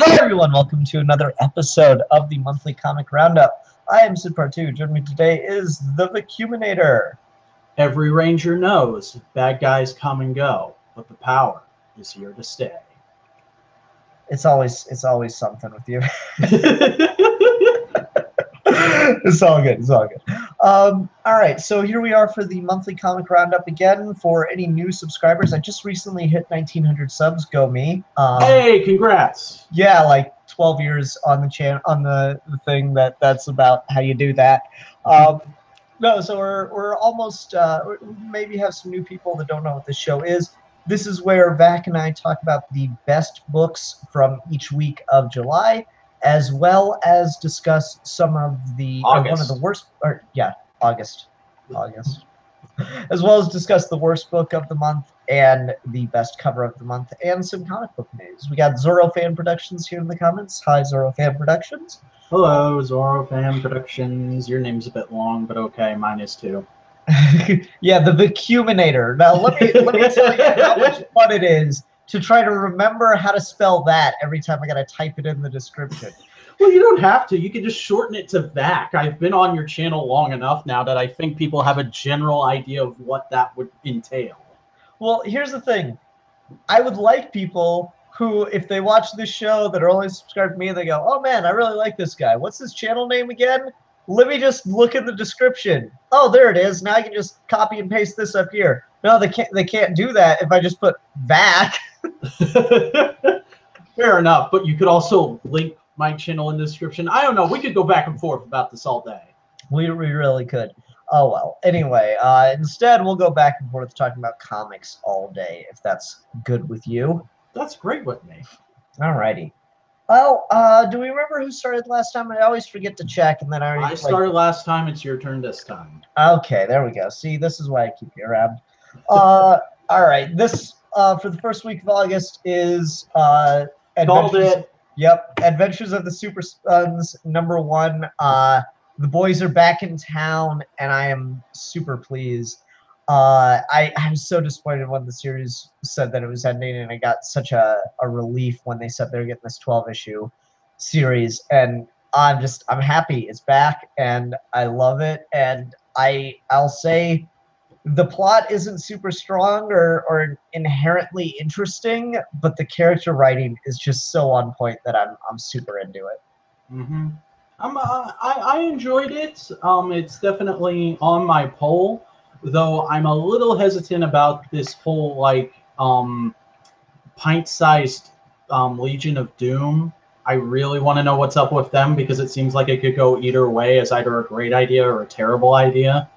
Hello everyone, welcome to another episode of the monthly comic roundup. I am Sydpart2. Joining me today is the Vacuuminator. Every ranger knows bad guys come and go, but the power is here to stay. It's always something with you. It's all good. It's all good. All right, so here we are for the monthly comic roundup again. For any new subscribers, I just recently hit 1,900 subs. Go me! Hey, congrats! Yeah, like 12 years on the channel, on the thing that's about how you do that. No, so we're almost maybe have some new people that don't know what this show is. This is where Vac and I talk about the best books from each week of July, as well as discuss some of the one of the worst, August, as well as discuss the worst book of the month and the best cover of the month and some comic book news. We got Zorro Fan Productions here in the comments. Hi, Zorro Fan Productions. Hello, Zorro Fan Productions. Your name's a bit long, but okay, mine is too. Yeah, the Vacuuminator. Now let me tell you how much fun it is to try to remember how to spell that every time I gotta type it in the description. Well, you don't have to. You can just shorten it to VAC. I've been on your channel long enough now that I think people have a general idea of what that would entail. Well, here's the thing. I would like people who, if they watch this show that are only subscribed to me, they go, oh man, I really like this guy. What's his channel name again? Let me just look in the description. Oh, there it is. Now I can just copy and paste this up here. No, they can't do that if I just put VAC. Fair enough, but you could also link my channel in the description. I don't know. We could go back and forth about this all day. We really could. Oh, well. Anyway, instead, we'll go back and forth talking about comics all day, if that's good with you. That's great with me. Alrighty. Well, do we remember who started last time? I always forget to check, and then I started last time. It's your turn this time. Okay, there we go. See, this is why I keep you around. All right. This, for the first week of August, is Called it. Yep, Adventures of the Super Sons #1. The boys are back in town, and I am super pleased. I was so disappointed when the series said that it was ending, and I got such a relief when they said they were getting this 12-issue series. And I'm happy it's back, and I love it. And I'll say the plot isn't super strong or inherently interesting, but the character writing is just so on point that I'm super into it. Mm-hmm. I enjoyed it. It's definitely on my poll, though I'm a little hesitant about this whole like pint-sized Legion of Doom. I really want to know what's up with them because it seems like it could go either way, as either a great idea or a terrible idea.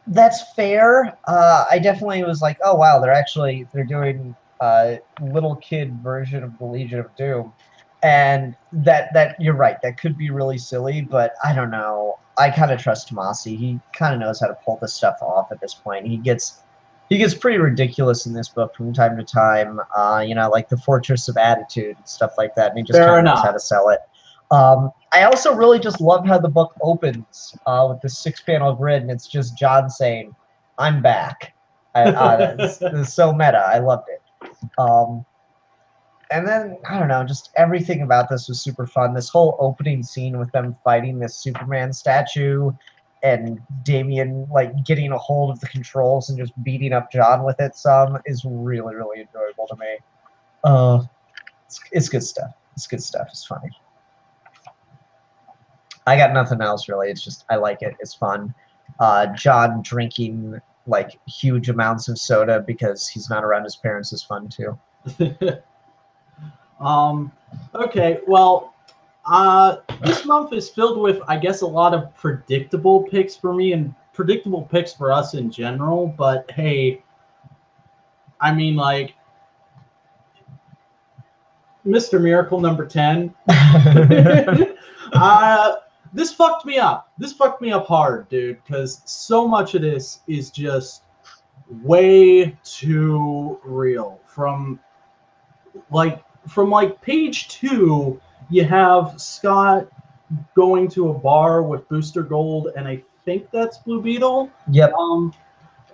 That's fair. I definitely was like, oh wow, they're doing a little kid version of the Legion of Doom, and that you're right, that could be really silly, but I don't know. I kind of trust Tomasi. He kind of knows how to pull this stuff off at this point. He gets pretty ridiculous in this book from time to time. You know, like the Fortress of Attitude and stuff like that, and he just kind of knows how to sell it. I also really just love how the book opens with the 6-panel grid, and it's just John saying, "I'm back." It's so meta. I loved it. And then, I don't know, just everything about this was super fun. This whole opening scene with them fighting this Superman statue and Damian, like, getting a hold of the controls and just beating up John with it some is really, really enjoyable to me. It's good stuff. It's good stuff. It's funny. I got nothing else, really. It's just, I like it. It's fun. John drinking, like, huge amounts of soda because he's not around his parents is fun, too. Okay, well, this month is filled with, I guess, a lot of predictable picks for me and predictable picks for us in general, but hey, I mean, like, Mr. Miracle #10. This fucked me up. This fucked me up hard, dude, because so much of this is just way too real. From page 2, you have Scott going to a bar with Booster Gold, and I think that's Blue Beetle. Yep.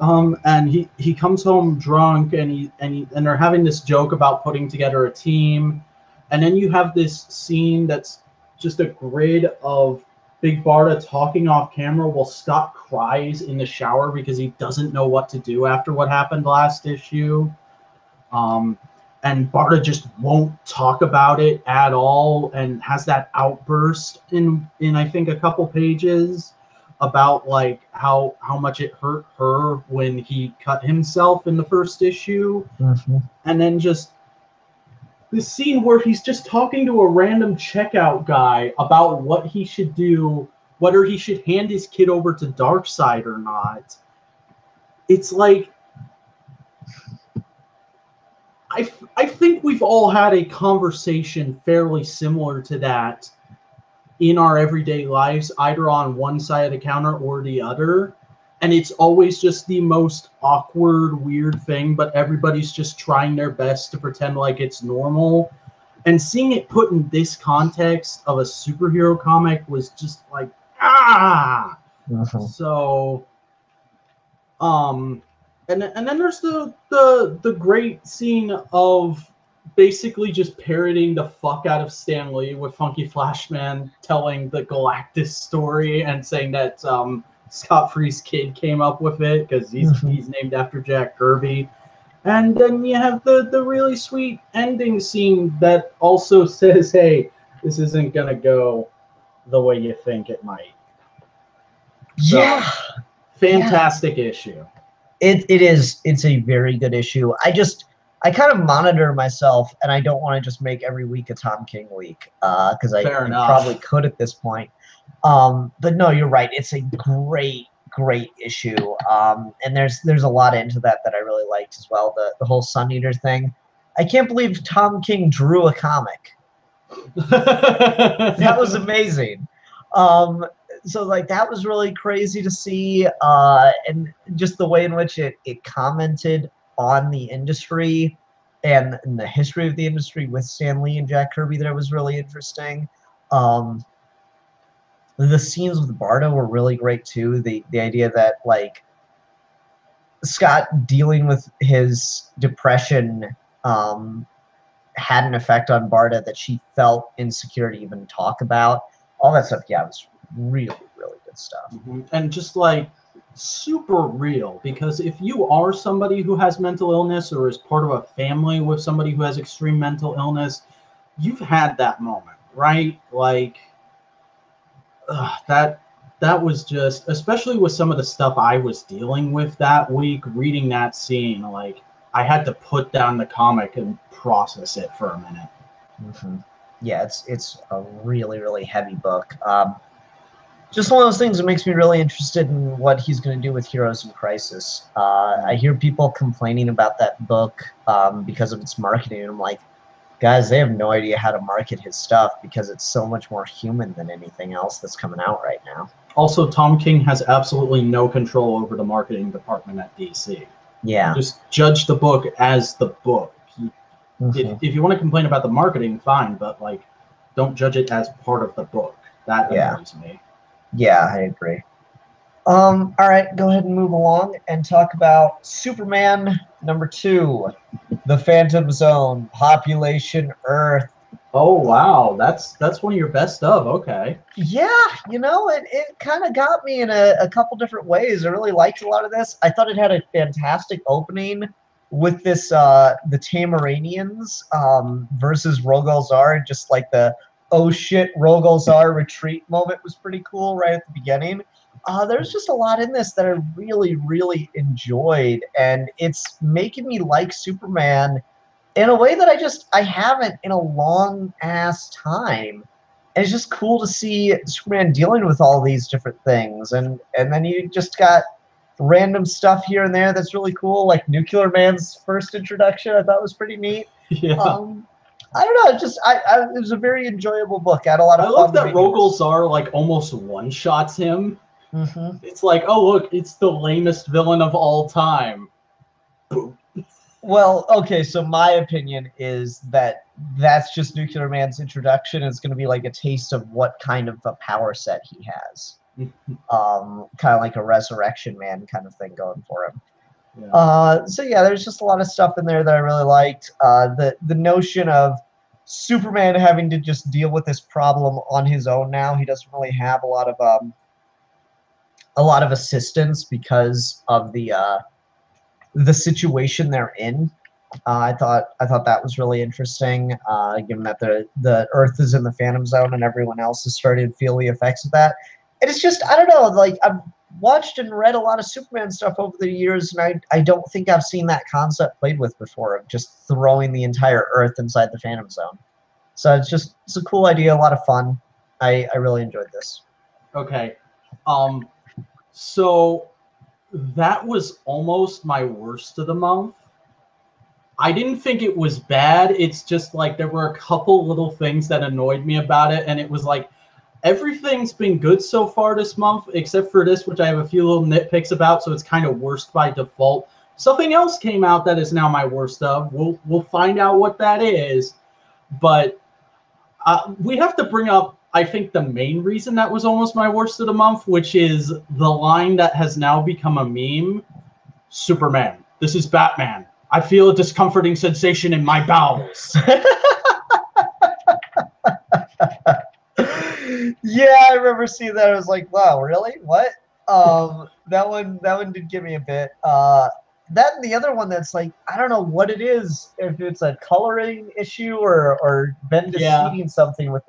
And he comes home drunk, and they're having this joke about putting together a team, And then you have this scene that's just a grid of Big Barda talking off camera while Scott cries in the shower because he doesn't know what to do after what happened last issue. And Barda just won't talk about it at all and has that outburst in I think a couple pages about like how much it hurt her when he cut himself in the first issue. And then just this scene where he's just talking to a random checkout guy about what he should do, whether he should hand his kid over to Darkseid or not. It's like, I think we've all had a conversation fairly similar to that in our everyday lives, either on one side of the counter or the other. And it's always just the most awkward, weird thing, but everybody's just trying their best to pretend like it's normal. And seeing it put in this context of a superhero comic was just like, ah! So, and then there's the great scene of basically just parroting the fuck out of Stan Lee with Funky Flashman telling the Galactus story and saying that Scott Free's kid came up with it because he's named after Jack Kirby. And then you have the really sweet ending scene that also says, hey, this isn't going to go the way you think it might. So, yeah. Fantastic issue. It is. It's a very good issue. I kind of monitor myself, and I don't want to just make every week a Tom King week because I probably could at this point. But no, you're right. It's a great issue. And there's a lot into that I really liked as well. The whole Sun Eater thing. I can't believe Tom King drew a comic. That was amazing. So like that was really crazy to see, and just the way in which it commented on the industry and the history of the industry with Stan Lee and Jack Kirby that was really interesting. The scenes with Barda were really great too. The idea that like Scott dealing with his depression had an effect on Barda that she felt insecure to even talk about. All that stuff, yeah, it was really good stuff. And just like super real, because if you are somebody who has mental illness or is part of a family with somebody who has extreme mental illness, you've had that moment, right? Like that was just, especially with some of the stuff I was dealing with that week, reading that scene, like I had to put down the comic and process it for a minute. Yeah, it's a really heavy book. Just one of those things that makes me really interested in what he's going to do with Heroes in Crisis. I hear people complaining about that book because of its marketing. And I'm like, guys, they have no idea how to market his stuff because it's so much more human than anything else that's coming out right now. Also, Tom King has absolutely no control over the marketing department at DC. Yeah. Just judge the book as the book. If you want to complain about the marketing, fine, but like, don't judge it as part of the book. That annoys me. Yeah, I agree. All right, go ahead and move along and talk about Superman #2, The Phantom Zone, Population Earth. Oh wow, that's one of your best of. Okay. Yeah, you know, it kind of got me in a couple different ways. I really liked a lot of this. I thought it had a fantastic opening with this the Tamaranians versus Rogol Zar, just like the oh shit Rogol Zar retreat moment was pretty cool right at the beginning. There's just a lot in this that I really enjoyed, and it's making me like Superman in a way that I haven't in a long ass time. And it's just cool to see Superman dealing with all these different things, and then you just got random stuff here and there that's really cool, like Nuclear Man's first introduction. I thought was pretty neat. Yeah. I don't know. It was a very enjoyable book. I had a lot of fun. I love that Rogol Zar like almost one shots him. It's like, oh look, it's the lamest villain of all time. Boom. Well, okay, so my opinion is that that's just Nuclear Man's introduction. It's going to be like a taste of what kind of a power set he has. Kind of like a Resurrection Man kind of thing going for him. Yeah. So yeah, there's just a lot of stuff in there that I really liked. The notion of Superman having to just deal with this problem on his own now. He doesn't really have a lot of assistance because of the situation they're in. I thought that was really interesting, given that the Earth is in the Phantom Zone and everyone else is starting to feel the effects of that. And it's just, I don't know, like, I've watched and read a lot of Superman stuff over the years, and I don't think I've seen that concept played with before, of just throwing the entire Earth inside the Phantom Zone. So it's a cool idea, a lot of fun. I really enjoyed this. Okay. So that was almost my worst of the month. I didn't think it was bad. It's just like there were a couple little things that annoyed me about it, and it was like everything's been good so far this month except for this, which I have a few little nitpicks about, so it's kind of worst by default. Something else came out that is now my worst of. We'll find out what that is, but we have to bring up, I think, the main reason that was almost my worst of the month, which is the line that has now become a meme: Superman, this is Batman. I feel a discomforting sensation in my bowels. Yeah, I remember seeing that. I was like, wow, really? What? That one did give me a bit. That and the other one that's like, I don't know what it is, if it's a coloring issue or Ben deceiving something with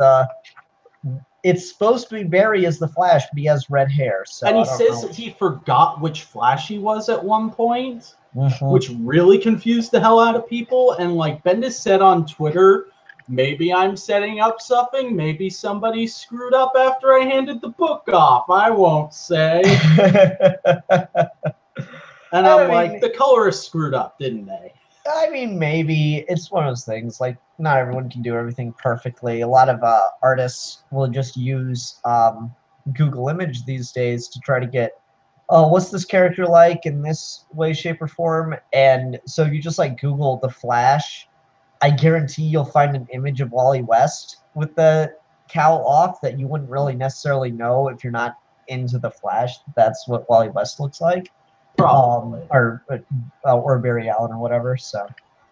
it's supposed to be Barry as the Flash, but he has red hair. So and he says that he forgot which Flash he was at one point, which really confused the hell out of people. And like Bendis said on Twitter, maybe I'm setting up something. Maybe somebody screwed up after I handed the book off. I won't say. And I'm like, the colorists screwed up, didn't they? I mean, maybe. It's one of those things. Like, not everyone can do everything perfectly. A lot of artists will just use Google Image these days to try to get, oh, what's this character like in this way, shape, or form? And so if you just like Google the Flash, I guarantee you'll find an image of Wally West with the cowl off that you wouldn't really necessarily know if you're not into the Flash. That's what Wally West looks like. Or Barry Allen or whatever. So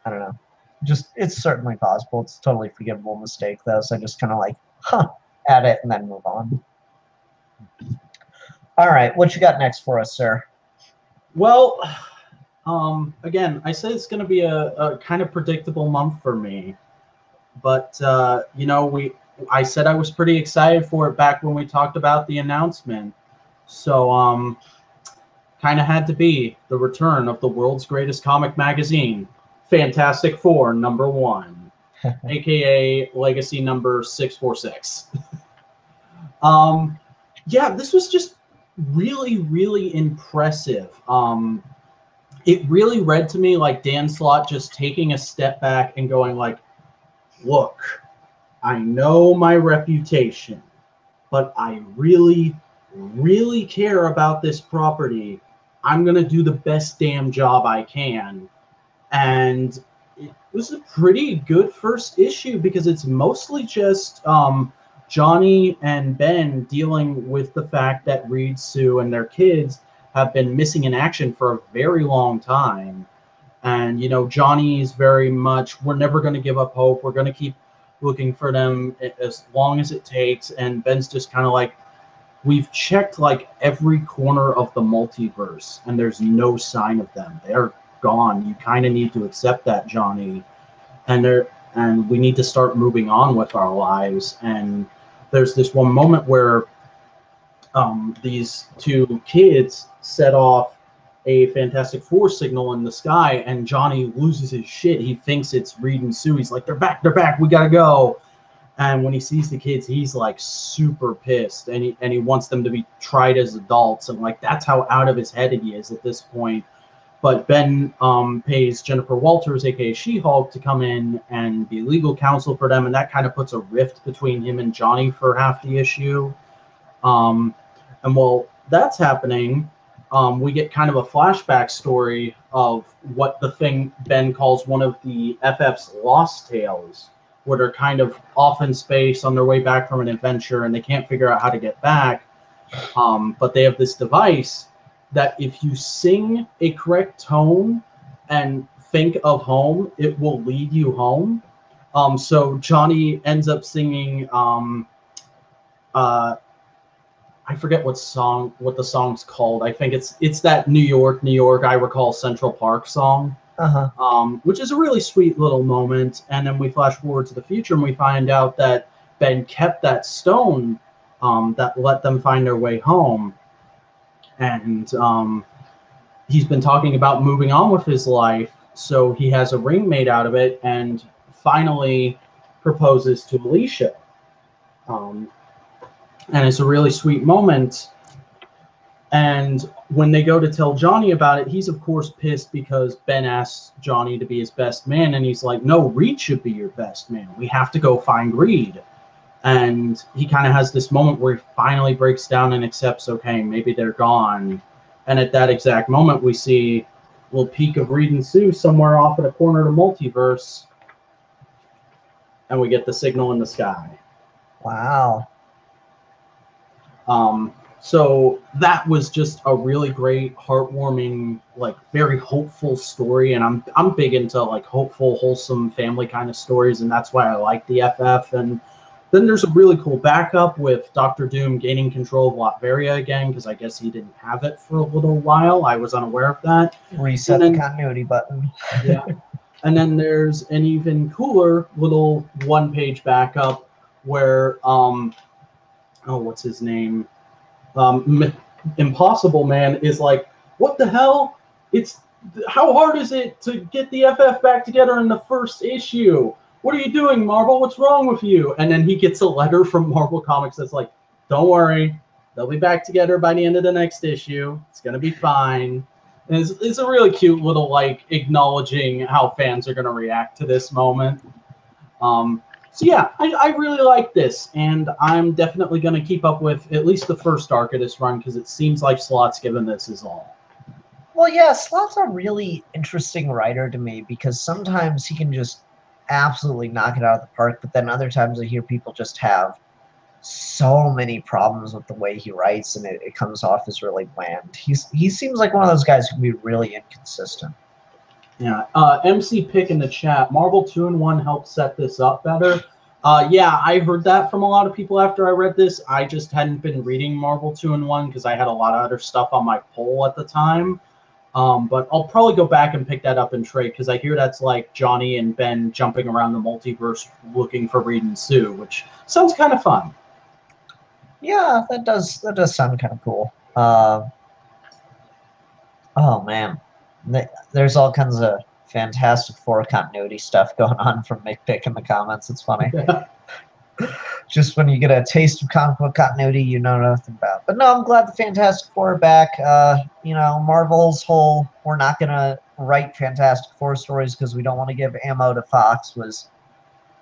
I don't know. Just, it's certainly possible. It's a totally forgivable mistake though. So I just kind of like, add it and then move on. All right, what you got next for us, sir? Well, again, I said it's going to be a kind of predictable month for me, but you know, I said I was pretty excited for it back when we talked about the announcement. So kind of had to be the return of the world's greatest comic magazine, Fantastic Four #1, aka Legacy number 646. Yeah, this was just really, really impressive. It really read to me like Dan Slott just taking a step back and going like, look, I know my reputation, but I really, really care about this property. I'm going to do the best damn job I can. And it was a pretty good first issue because it's mostly just Johnny and Ben dealing with the fact that Reed, Sue, and their kids have been missing in action for a very long time. And, you know, Johnny is very much, we're never going to give up hope. We're going to keep looking for them as long as it takes. And Ben's just kind of like, we've checked like every corner of the multiverse and there's no sign of them. They're gone. You kind of need to accept that, Johnny. And we need to start moving on with our lives. And there's this one moment where these two kids set off a Fantastic Four signal in the sky, and Johnny loses his shit. He thinks it's Reed and Sue. He's like, they're back, we gotta go. And when he sees the kids, he's like super pissed, and he wants them to be tried as adults, and like that's how out of his head he is at this point. But Ben pays Jennifer Walters, aka She-Hulk, to come in and be legal counsel for them, and that kind of puts a rift between him and Johnny for half the issue. And while that's happening, we get kind of a flashback story of what the thing Ben calls one of the FF's lost tales, where they're kind of off in space on their way back from an adventure and they can't figure out how to get back. But they have this device that if you sing a correct tone and think of home, it will lead you home. So Johnny ends up singing I forget what the song's called. I think it's that New York, New York, I Recall Central Park song, which is a really sweet little moment. And then we flash forward to the future and we find out that Ben kept that stone that let them find their way home. And he's been talking about moving on with his life. So he has a ring made out of it and finally proposes to Alicia. And it's a really sweet moment. And when they go to tell Johnny about it, he's of course pissed because Ben asks Johnny to be his best man, and he's like, no, Reed should be your best man. We have to go find Reed. And he kind of has this moment where he finally breaks down and accepts, okay, maybe they're gone. And at that exact moment, we see a little peek of Reed and Sue somewhere off in a corner of the multiverse. And we get the signal in the sky. Wow. So that was just a really great, heartwarming, like very hopeful story. And I'm big into like hopeful, wholesome family kind of stories, and that's why I like the FF. And then there's a really cool backup with Doctor Doom gaining control of Latveria again, because I guess he didn't have it for a little while. I was unaware of that. Reset the continuity button. Yeah. And then there's an even cooler little one-page backup where what's his name? Impossible Man is like, what the hell? How hard is it to get the FF back together in the first issue? What are you doing, Marvel? What's wrong with you? And then he gets a letter from Marvel Comics that's like, don't worry, they'll be back together by the end of the next issue. It's gonna be fine. And it's a really cute little like acknowledging how fans are gonna react to this moment. So yeah, I really like this, and I'm definitely going to keep up with at least the first arc of this run, because it seems like Slot's given this his all. Well, yeah, Slot's a really interesting writer to me, because sometimes he can just absolutely knock it out of the park, but then other times I hear people just have so many problems with the way he writes, and it comes off as really bland. He seems like one of those guys who can be really inconsistent. Yeah, MC Pick in the chat, Marvel 2-in-1 helped set this up better. Yeah, I heard that from a lot of people after I read this. I just hadn't been reading Marvel 2-in-1 because I had a lot of other stuff on my poll at the time. But I'll probably go back and pick that up and trade, because I hear that's like Johnny and Ben jumping around the multiverse looking for Reed and Sue, which sounds kind of fun. Yeah, that does sound kind of cool. Oh man. There's all kinds of Fantastic Four continuity stuff going on from Mick Pick in the comments. It's funny. Just when you get a taste of comic book continuity you know nothing about. But no, I'm glad the Fantastic Four are back. Marvel's whole we're not going to write Fantastic Four stories because we don't want to give ammo to Fox was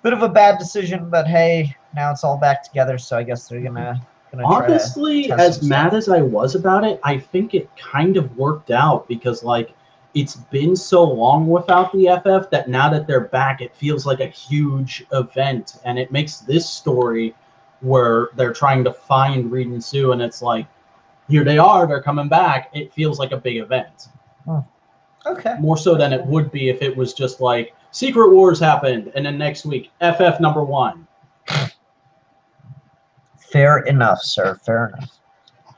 a bit of a bad decision, but hey, now it's all back together, so I guess they're going to honestly, as mad as I was about it, I think it kind of worked out, because like it's been so long without the FF that now that they're back, it feels like a huge event, and it makes this story where they're trying to find Reed and Sue, and it's like, here they are, they're coming back. It feels like a big event. Okay. More so than it would be if it was just like Secret Wars happened, and then next week FF #1. Fair enough, sir. Fair enough.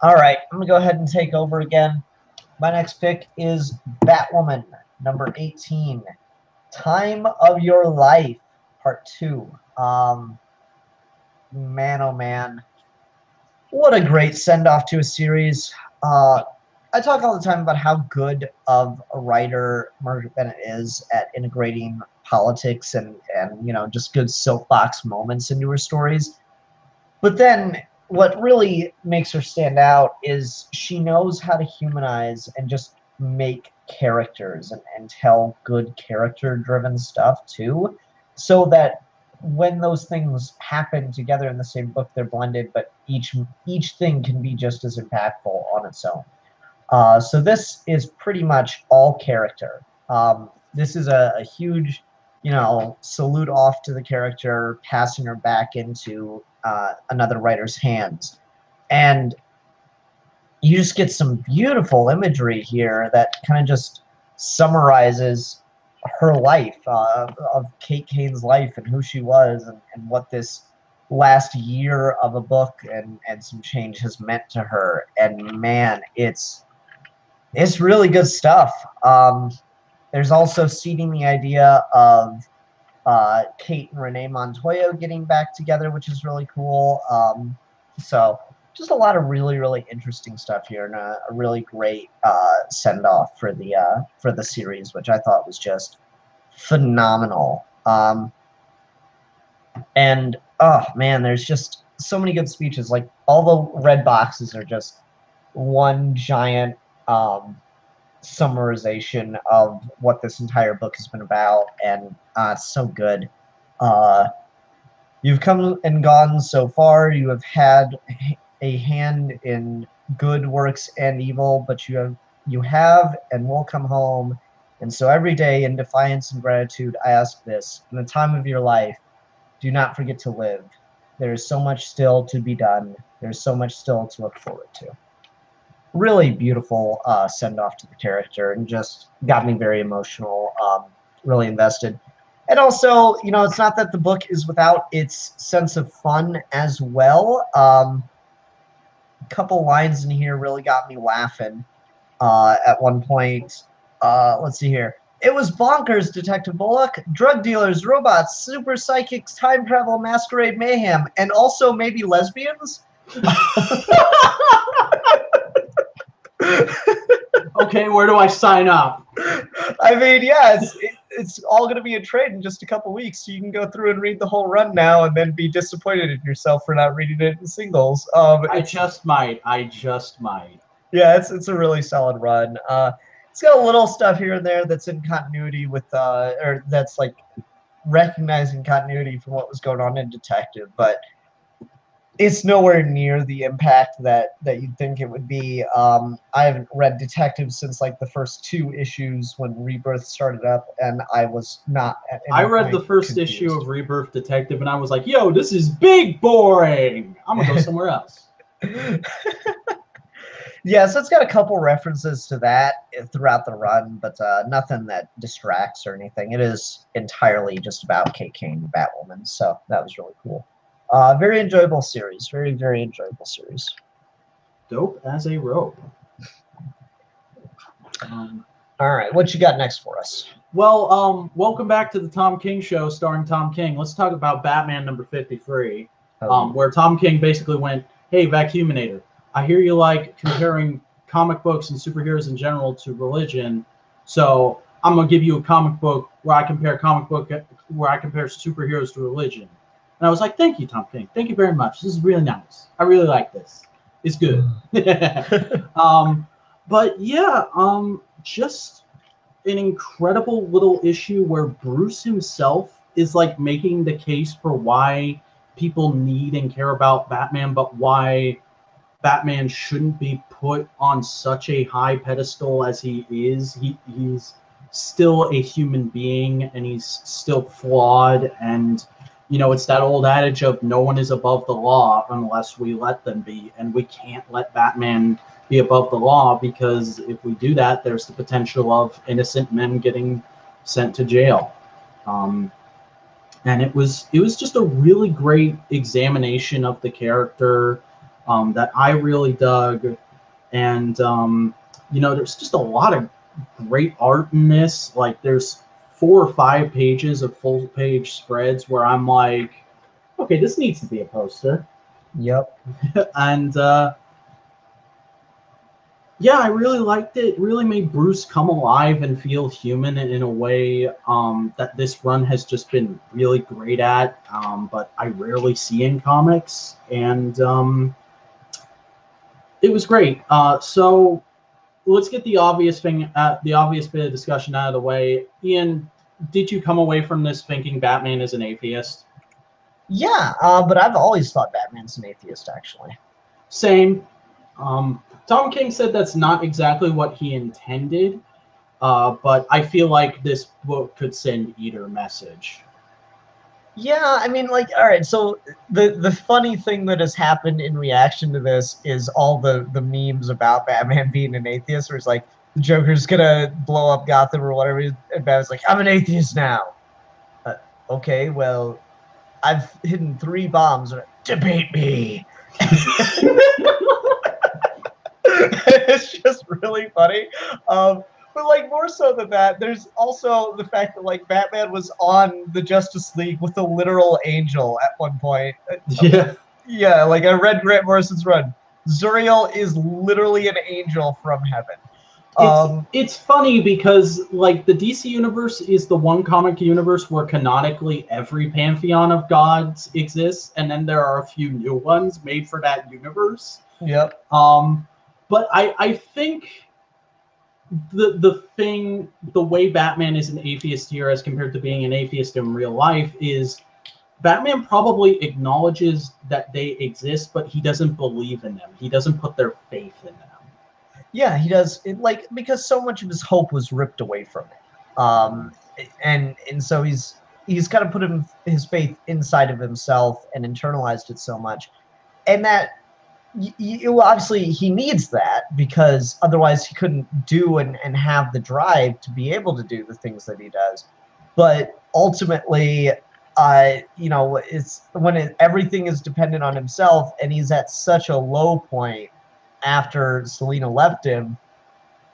All right, I'm gonna go ahead and take over again. My next pick is Batwoman, number 18, Time of Your Life, Part 2. Man, oh man, what a great send-off to a series. I talk all the time about how good of a writer Margaret Bennett is at integrating politics and just good soapbox moments into her stories. But then what really makes her stand out is she knows how to humanize and just make characters and tell good character-driven stuff too, so that when those things happen together in the same book, they're blended, but each thing can be just as impactful on its own. So this is pretty much all character. This is a huge, salute off to the character, passing her back into another writer's hands. And you just get some beautiful imagery here that kind of just summarizes her life, of Kate Kane's life and who she was, and what this last year of a book and some change has meant to her. And man, it's really good stuff. There's also seeding the idea of Kate and Renee Montoya getting back together, which is really cool. So just a lot of really, really interesting stuff here, and a really great send-off for the series, which I thought was just phenomenal. And oh man, there's just so many good speeches. Like, all the red boxes are just one giant summarization of what this entire book has been about, and it's so good. You've come and gone so far. You have had a hand in good works and evil, but you have and will come home. And so every day, in defiance and gratitude, I ask this: in the time of your life, do not forget to live. There is so much still to be done. There's so much still to look forward to. Really beautiful send-off to the character, and just got me very emotional, really invested. And also, you know, it's not that the book is without its sense of fun as well. A couple lines in here really got me laughing at one point. Let's see here. It was bonkers, Detective Bullock. Drug dealers, robots, super psychics, time travel, masquerade mayhem, and also maybe lesbians? Okay, where do I sign up? I mean, yeah, it's all going to be a trade in just a couple weeks, so you can go through and read the whole run now and then be disappointed in yourself for not reading it in singles. I just might. Yeah, it's a really solid run. It's got a little stuff here and there that's in continuity with, or that's like recognizing continuity from what was going on in Detective, but it's nowhere near the impact that you'd think it would be. I haven't read Detective since like the first 2 issues when Rebirth started up, and I was not. I read the first issue of Rebirth Detective, and I was like, "Yo, this is big boring. I'm gonna go somewhere else." Yeah, so it's got a couple references to that throughout the run, but nothing that distracts or anything. It is entirely just about Kate Kane, Batwoman, so that was really cool. Very enjoyable series. Very, very enjoyable series. Dope as a rope. All right, what you got next for us? Well, welcome back to the Tom King Show, starring Tom King. Let's talk about Batman number 53, where Tom King basically went, "Hey, Vacuuminator, I hear you like comparing comic books and superheroes in general to religion, so I'm gonna give you a comic book where I compare superheroes to religion." And I was like, "Thank you, Tom King. Thank you very much. This is really nice. I really like this. It's good." But yeah, just an incredible little issue where Bruce himself is like making the case for why people need and care about Batman, but why Batman shouldn't be put on such a high pedestal as he is. He's still a human being, and he's still flawed, and you know, it's that old adage of no one is above the law unless we let them be, and we can't let Batman be above the law, because if we do that, there's the potential of innocent men getting sent to jail. And it was just a really great examination of the character that I really dug. And you know, there's just a lot of great art in this. Like, there's 4 or 5 pages of full page spreads where I'm like, okay, this needs to be a poster. Yep. And yeah, I really liked it. It really made Bruce come alive and feel human in a way that this run has just been really great at, but I rarely see in comics. And it was great. So let's get the obvious thing, the obvious bit of discussion out of the way. Ian, did you come away from this thinking Batman is an atheist? Yeah, but I've always thought Batman's an atheist, actually. Same. Tom King said that's not exactly what he intended, but I feel like this book could send either message. Yeah, I mean, like, all right, so the funny thing that has happened in reaction to this is all the memes about Batman being an atheist, where it's like, the Joker's gonna blow up Gotham or whatever. And Batman's like, I'm an atheist now. Okay, well, I've hidden 3 bombs. Debate me. It's just really funny. But like more so than that, there's also the fact that like Batman was on the Justice League with a literal angel at one point. Yeah. Yeah, like I read Grant Morrison's run. Zuriel is literally an angel from heaven. It's funny because like the DC universe is the one comic universe where canonically every pantheon of gods exists, and then there are a few new ones made for that universe. Yep. But I think the way Batman is an atheist here as compared to being an atheist in real life is Batman probably acknowledges that they exist, but he doesn't believe in them. He doesn't put their faith in them. Yeah, he does. Like because so much of his hope was ripped away from him, and so he's kind of put his faith inside of himself and internalized it so much, and that you obviously he needs that because otherwise he couldn't do and have the drive to be able to do the things that he does. But ultimately, it's when everything is dependent on himself, and he's at such a low point after Selina left him.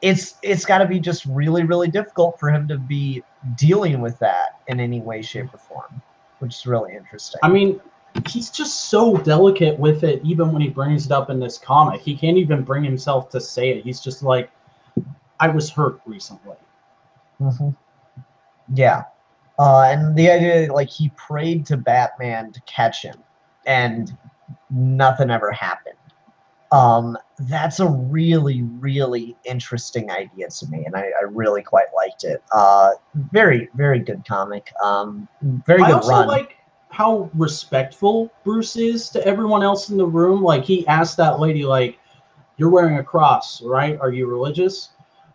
It's got to be just really, really difficult for him to be dealing with that in any way, shape, or form, which is really interesting. I mean, he's just so delicate with it, even when he brings it up in this comic. He can't even bring himself to say it. He's just like, I was hurt recently. Mm-hmm. Yeah. And the idea, like, he prayed to Batman to catch him, and nothing ever happened. That's a really, really interesting idea to me, and I really quite liked it. Very, very good comic. Very good run. I also like how respectful Bruce is to everyone else in the room. Like, he asked that lady, like, you're wearing a cross, right? Are you religious?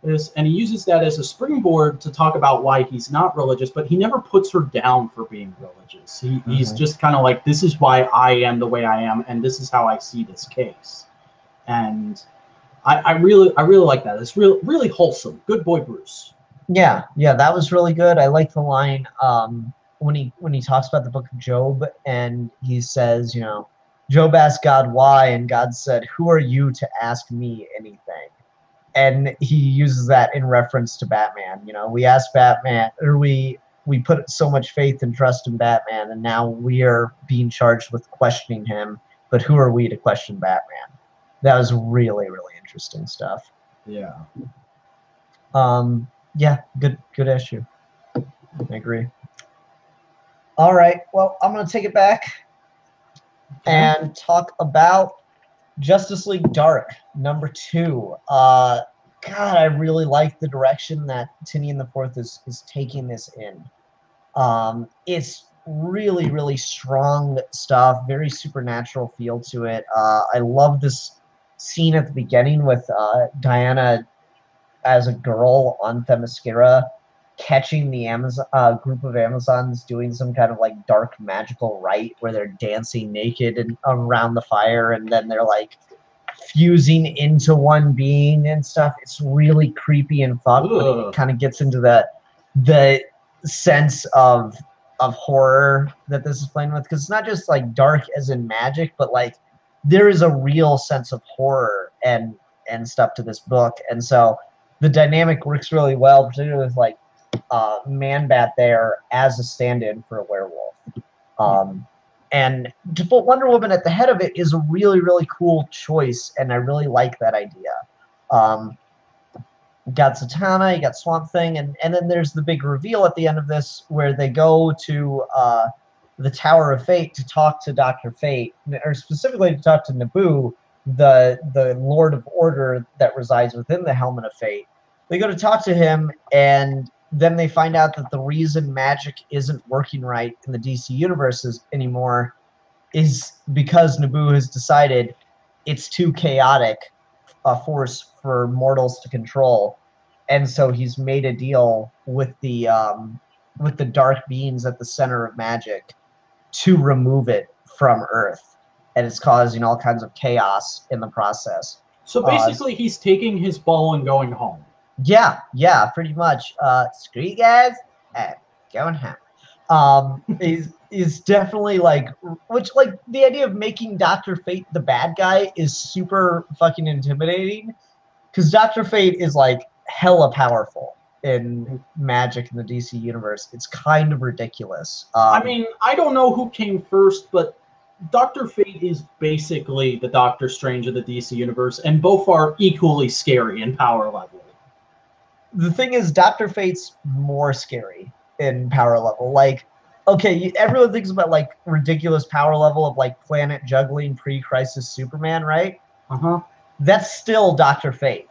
And he uses that as a springboard to talk about why he's not religious, but he never puts her down for being religious. He's just kind of like, this is why I am the way I am, and this is how I see this case. And I really like that. It's really wholesome. Good boy, Bruce. Yeah, that was really good. I like the line when he talks about the Book of Job, and he says, Job asked God why, and God said, "Who are you to ask me anything?" And he uses that in reference to Batman. We asked Batman, or we put so much faith and trust in Batman, and now we are being charged with questioning him. But who are we to question Batman? That was really, really interesting stuff. Yeah. Yeah, good issue. I agree. All right, well, I'm going to take it back and talk about Justice League Dark, #2. God, I really like the direction that Tinian IV is taking this in. It's really, really strong stuff, very supernatural feel to it. I love this scene at the beginning with Diana as a girl on Themyscira catching the group of Amazons doing some kind of like dark magical rite where they're dancing naked and around the fire, and then they're like fusing into one being and stuff. It's really creepy and fun, but it kind of gets into the sense of horror that this is playing with, because it's not just like dark as in magic, but like there is a real sense of horror and stuff to this book. And so the dynamic works really well, particularly with like Man-Bat there as a stand-in for a werewolf. And to put Wonder Woman at the head of it is a really, really cool choice, and I really like that idea. You got Zatanna, you got Swamp Thing, and then there's the big reveal at the end of this where they go to the Tower of Fate to talk to Dr. Fate, or specifically to talk to Naboo, the Lord of Order that resides within the Helmet of Fate. They go to talk to him, and then they find out that the reason magic isn't working right in the DC universes anymore is because Naboo has decided it's too chaotic a force for mortals to control, and so he's made a deal with the dark beings at the center of magic to remove it from Earth, and it's causing all kinds of chaos in the process. So basically, he's taking his ball and going home. Yeah, pretty much. Screw you guys, going home. Is definitely like, which like the idea of making Dr. Fate the bad guy is super fucking intimidating, because Dr. Fate is like hella powerful in magic in the DC universe. It's kind of ridiculous. I mean, I don't know who came first, but Doctor Fate is basically the Doctor Strange of the DC universe, and both are equally scary in power level. The thing is, Dr. Fate's more scary in power level. Like, okay, everyone thinks about like ridiculous power level of like planet juggling pre-crisis Superman, right? Uh-huh. That's still Dr. Fate.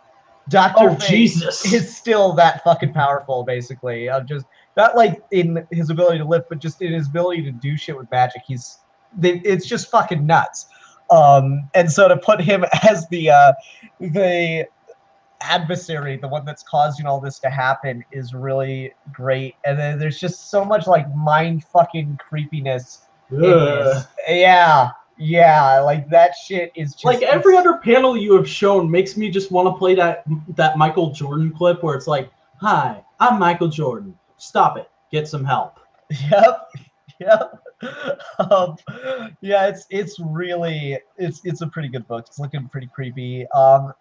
Dr. Fate Jesus. is still that fucking powerful, basically. Just not like in his ability to lift, but just in his ability to do shit with magic. It's just fucking nuts. And so to put him as the adversary, the one that's causing all this to happen, is really great. And then there's just so much like mind fucking creepiness in this. Yeah, like that shit is just like every other panel you have shown makes me just want to play that Michael Jordan clip where it's like, "Hi, I'm Michael Jordan. Stop it. Get some help." Yep. Yeah, it's really it's a pretty good book. It's looking pretty creepy.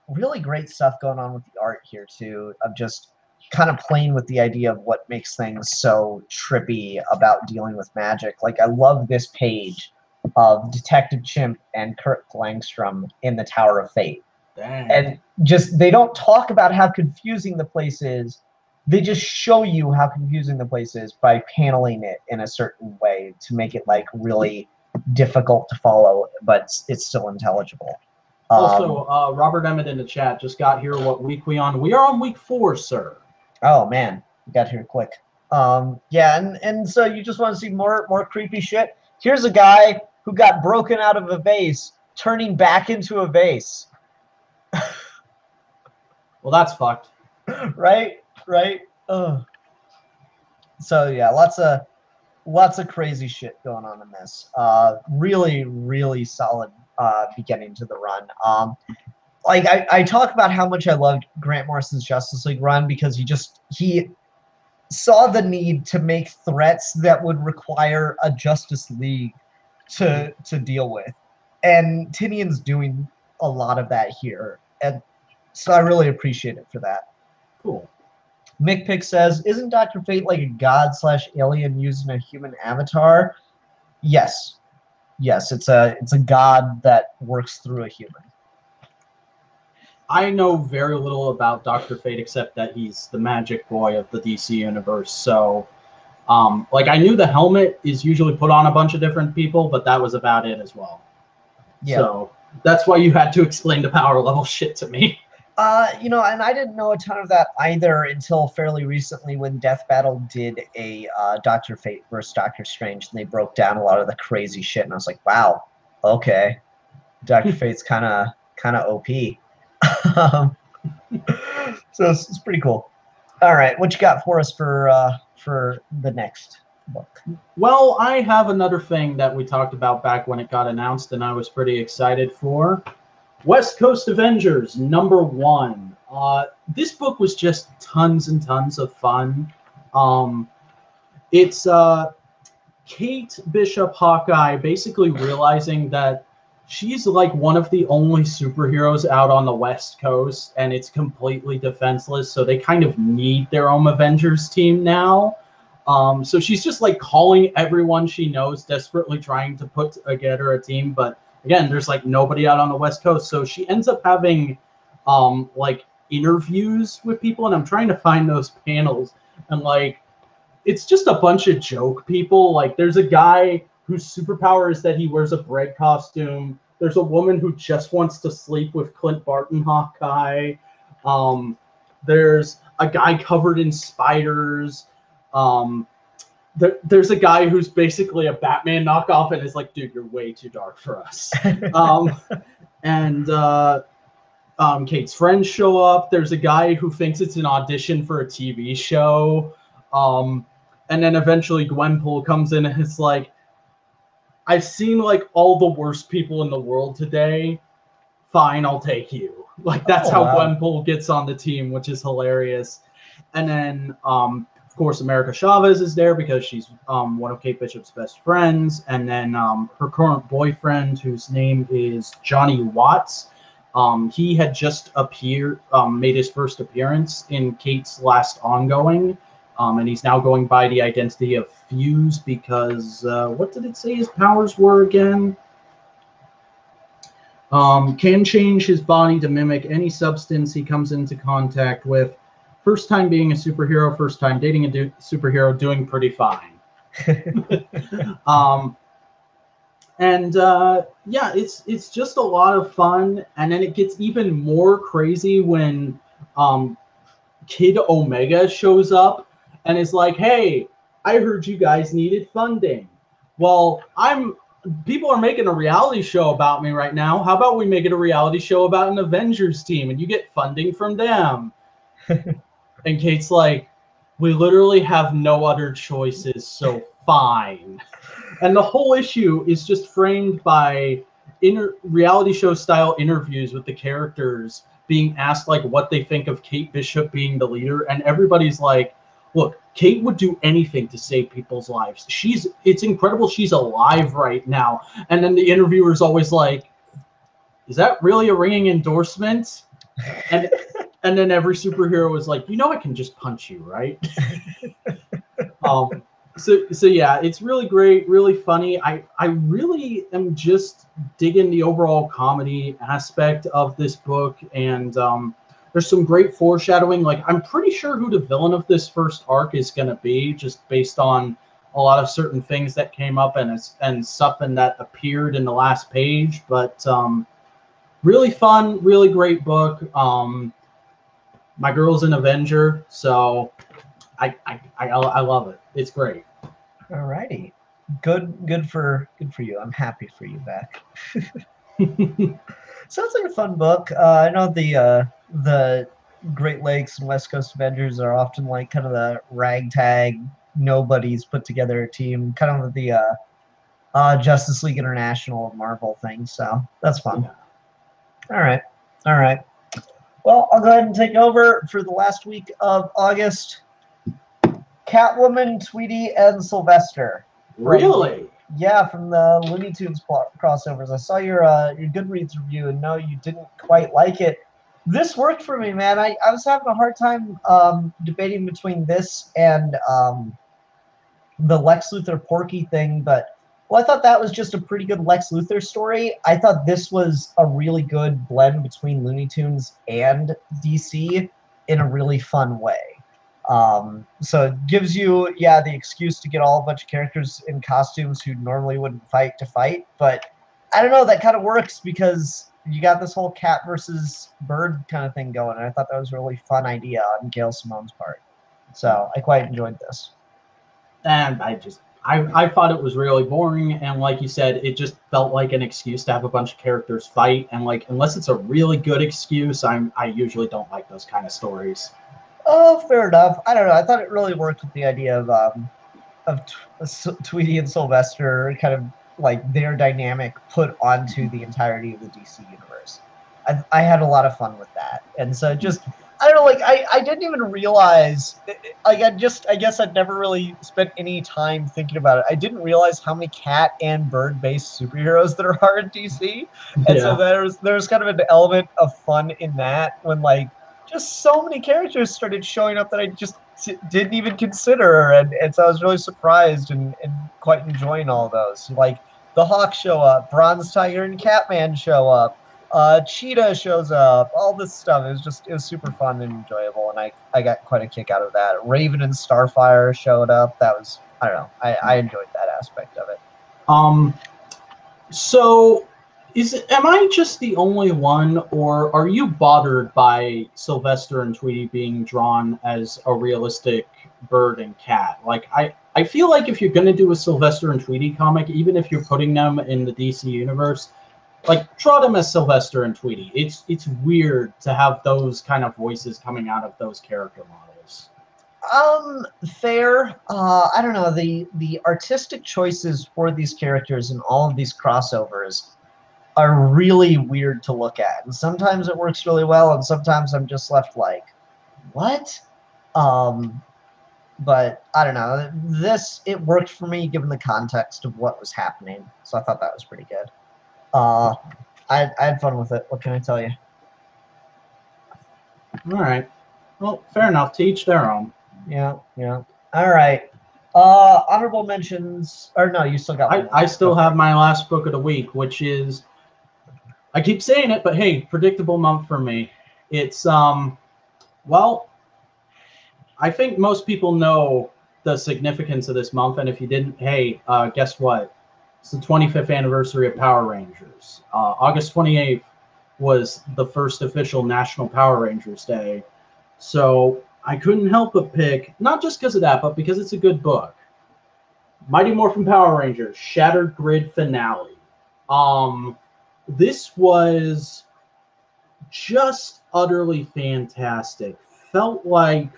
Really great stuff going on with the art here too. Of just kind of playing with the idea of what makes things so trippy about dealing with magic. Like I love this page of Detective Chimp and Kurt Langstrom in the Tower of Fate. Dang. And just they don't talk about how confusing the place is. They just show you how confusing the place is by paneling it in a certain way to make it like really difficult to follow, but it's still intelligible. Also, Robert Emmett in the chat just got here. What week we on? We are on week 4, sir. Oh man, you got here quick. Yeah, and so you just want to see more creepy shit. Here's a guy who got broken out of a vase, turning back into a vase. Well, that's fucked. Right. Ugh. So yeah, lots of crazy shit going on in this. Really solid beginning to the run. Like I talk about how much I loved Grant Morrison's Justice League run because he saw the need to make threats that would require a Justice League to deal with, and Tinian's doing a lot of that here, and so I really appreciate it for that. Cool. Mick Pick says, "Isn't Dr. Fate like a god/alien using a human avatar?" Yes, it's a god that works through a human. I know very little about Dr. Fate except that he's the magic boy of the DC universe. So, like I knew the helmet is usually put on a bunch of different people, but that was about it as well. Yeah. So that's why you had to explain the power level shit to me. And I didn't know a ton of that either until fairly recently when Death Battle did a Dr. Fate versus Doctor Strange, and they broke down a lot of the crazy shit, and I was like, wow, okay, Dr. Fate's kind of OP. So it's pretty cool. All right, what you got for us for the next book? Well, I have another thing that we talked about back when it got announced, and I was pretty excited for. West Coast Avengers #1. This book was just tons and tons of fun. It's Kate Bishop Hawkeye basically realizing that she's like one of the only superheroes out on the West Coast, and it's completely defenseless, so they kind of need their own Avengers team now. So she's just like calling everyone she knows, desperately trying to put together a team, but again, there's like nobody out on the West Coast, so she ends up having like interviews with people, and I'm trying to find those panels, and like it's just a bunch of joke people. Like there's a guy whose superpower is that he wears a bread costume. There's a woman who just wants to sleep with Clint Barton Hawkeye. There's a guy covered in spiders. There's a guy who's basically a Batman knockoff and is like, dude, you're way too dark for us. Kate's friends show up. There's a guy who thinks it's an audition for a TV show. And then eventually Gwenpool comes in and it's like, I've seen like all the worst people in the world today. Fine, I'll take you. Like that's Oh, how wow. Gwenpool gets on the team, which is hilarious. And then, of course, America Chavez is there because she's one of Kate Bishop's best friends. And then her current boyfriend, whose name is Johnny Watts, he had just made his first appearance in Kate's last ongoing. And he's now going by the identity of Fuse because what did it say his powers were again? Can change his body to mimic any substance he comes into contact with. First time being a superhero, first time dating a superhero, doing pretty fine. Yeah, it's just a lot of fun, and then it gets even more crazy when Kid Omega shows up and is like, "Hey, I heard you guys needed funding. Well, people are making a reality show about me right now. How about we make it a reality show about an Avengers team and you get funding from them?" And Kate's like, "We literally have no other choices, so fine." And the whole issue is just framed by reality show style interviews with the characters being asked like what they think of Kate Bishop being the leader, and everybody's like, "Look, Kate would do anything to save people's lives. It's incredible she's alive right now." And then the interviewer's always like, "Is that really a ringing endorsement?" And and then every superhero is like, "I can just punch you, right?" So yeah, it's really great, really funny. I really am just digging the overall comedy aspect of this book, and there's some great foreshadowing. Like, I'm pretty sure who the villain of this first arc is going to be, just based on a lot of certain things that came up and something that appeared in the last page. But really fun, really great book. My girl's an Avenger, so I love it. It's great. Alrighty. Good for you. I'm happy for you, Beck. Sounds like a fun book. I know the Great Lakes and West Coast Avengers are often like kind of the ragtag nobodies put together a team, kind of the Justice League International Marvel thing. So that's fun. Yeah. All right. Well, I'll go ahead and take over for the last week of August. Catwoman, Tweety, and Sylvester. Really? Yeah, from the Looney Tunes crossovers. I saw your Goodreads review, and no, you didn't quite like it. This worked for me, man. I was having a hard time debating between this and the Lex Luthor Porky thing, but I thought that was just a pretty good Lex Luthor story. I thought this was a really good blend between Looney Tunes and DC in a really fun way. So it gives you, the excuse to get all a bunch of characters in costumes who normally wouldn't fight to fight. But I don't know, that kind of works because you got this whole cat versus bird kind of thing going. And I thought that was a really fun idea on Gail Simone's part. So I quite enjoyed this. And I thought it was really boring, and like you said, it just felt like an excuse to have a bunch of characters fight, and like, unless it's a really good excuse, I usually don't like those kind of stories. Oh, fair enough. I don't know. I thought it really worked with the idea of Tweety and Sylvester, kind of like their dynamic put onto the entirety of the DC universe. I had a lot of fun with that, and so just, I don't know, like I didn't even realize, like I guess I'd never really spent any time thinking about it. I didn't realize how many cat and bird based superheroes there are in DC, and so there's kind of an element of fun in that when like just so many characters started showing up that I just didn't even consider, and so I was really surprised and quite enjoying all those. Like the Hawk show up, Bronze Tiger and Catman show up, Cheetah shows up, all this stuff. It was super fun and enjoyable, and I got quite a kick out of that. Raven and Starfire showed up. That was, I don't know, I enjoyed that aspect of it. So am I just the only one, or are you bothered by Sylvester and Tweety being drawn as a realistic bird and cat? Like, I feel like if you're going to do a Sylvester and Tweety comic, even if you're putting them in the DC universe, like, draw them as Sylvester and Tweety. It's weird to have those kind of voices coming out of those character models. Fair. I don't know, the artistic choices for these characters in all of these crossovers are really weird to look at. And sometimes it works really well, and sometimes I'm just left like, what? But I don't know. It worked for me given the context of what was happening. So I thought that was pretty good. I had fun with it. What can I tell you? All right. Well, fair enough. To each their own. Yeah, yeah. All right. Honorable mentions, or no, you still got one. I still have my last book of the week, which is, I keep saying it, but hey, predictable month for me. It's well, I think most people know the significance of this month, and if you didn't, hey, guess what? It's the 25th anniversary of Power Rangers. August 28th was the first official National Power Rangers Day. So I couldn't help but pick, not just because of that, but because it's a good book. Mighty Morphin Power Rangers, Shattered Grid Finale. This was just utterly fantastic. Felt like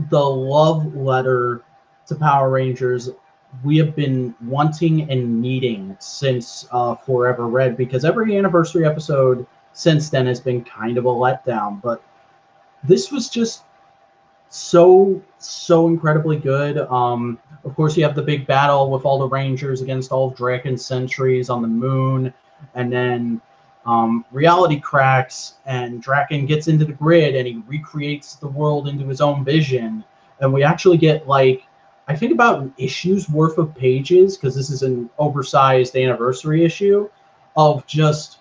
the love letter to Power Rangers we have been wanting and needing since Forever Red, because every anniversary episode since then has been kind of a letdown. But this was just so incredibly good. Of course, you have the big battle with all the Rangers against all of Draken's sentries on the moon, and then reality cracks, and Draken gets into the grid, and he recreates the world into his own vision. And we actually get, like, I think about an issue's worth of pages, because this is an oversized anniversary issue, of just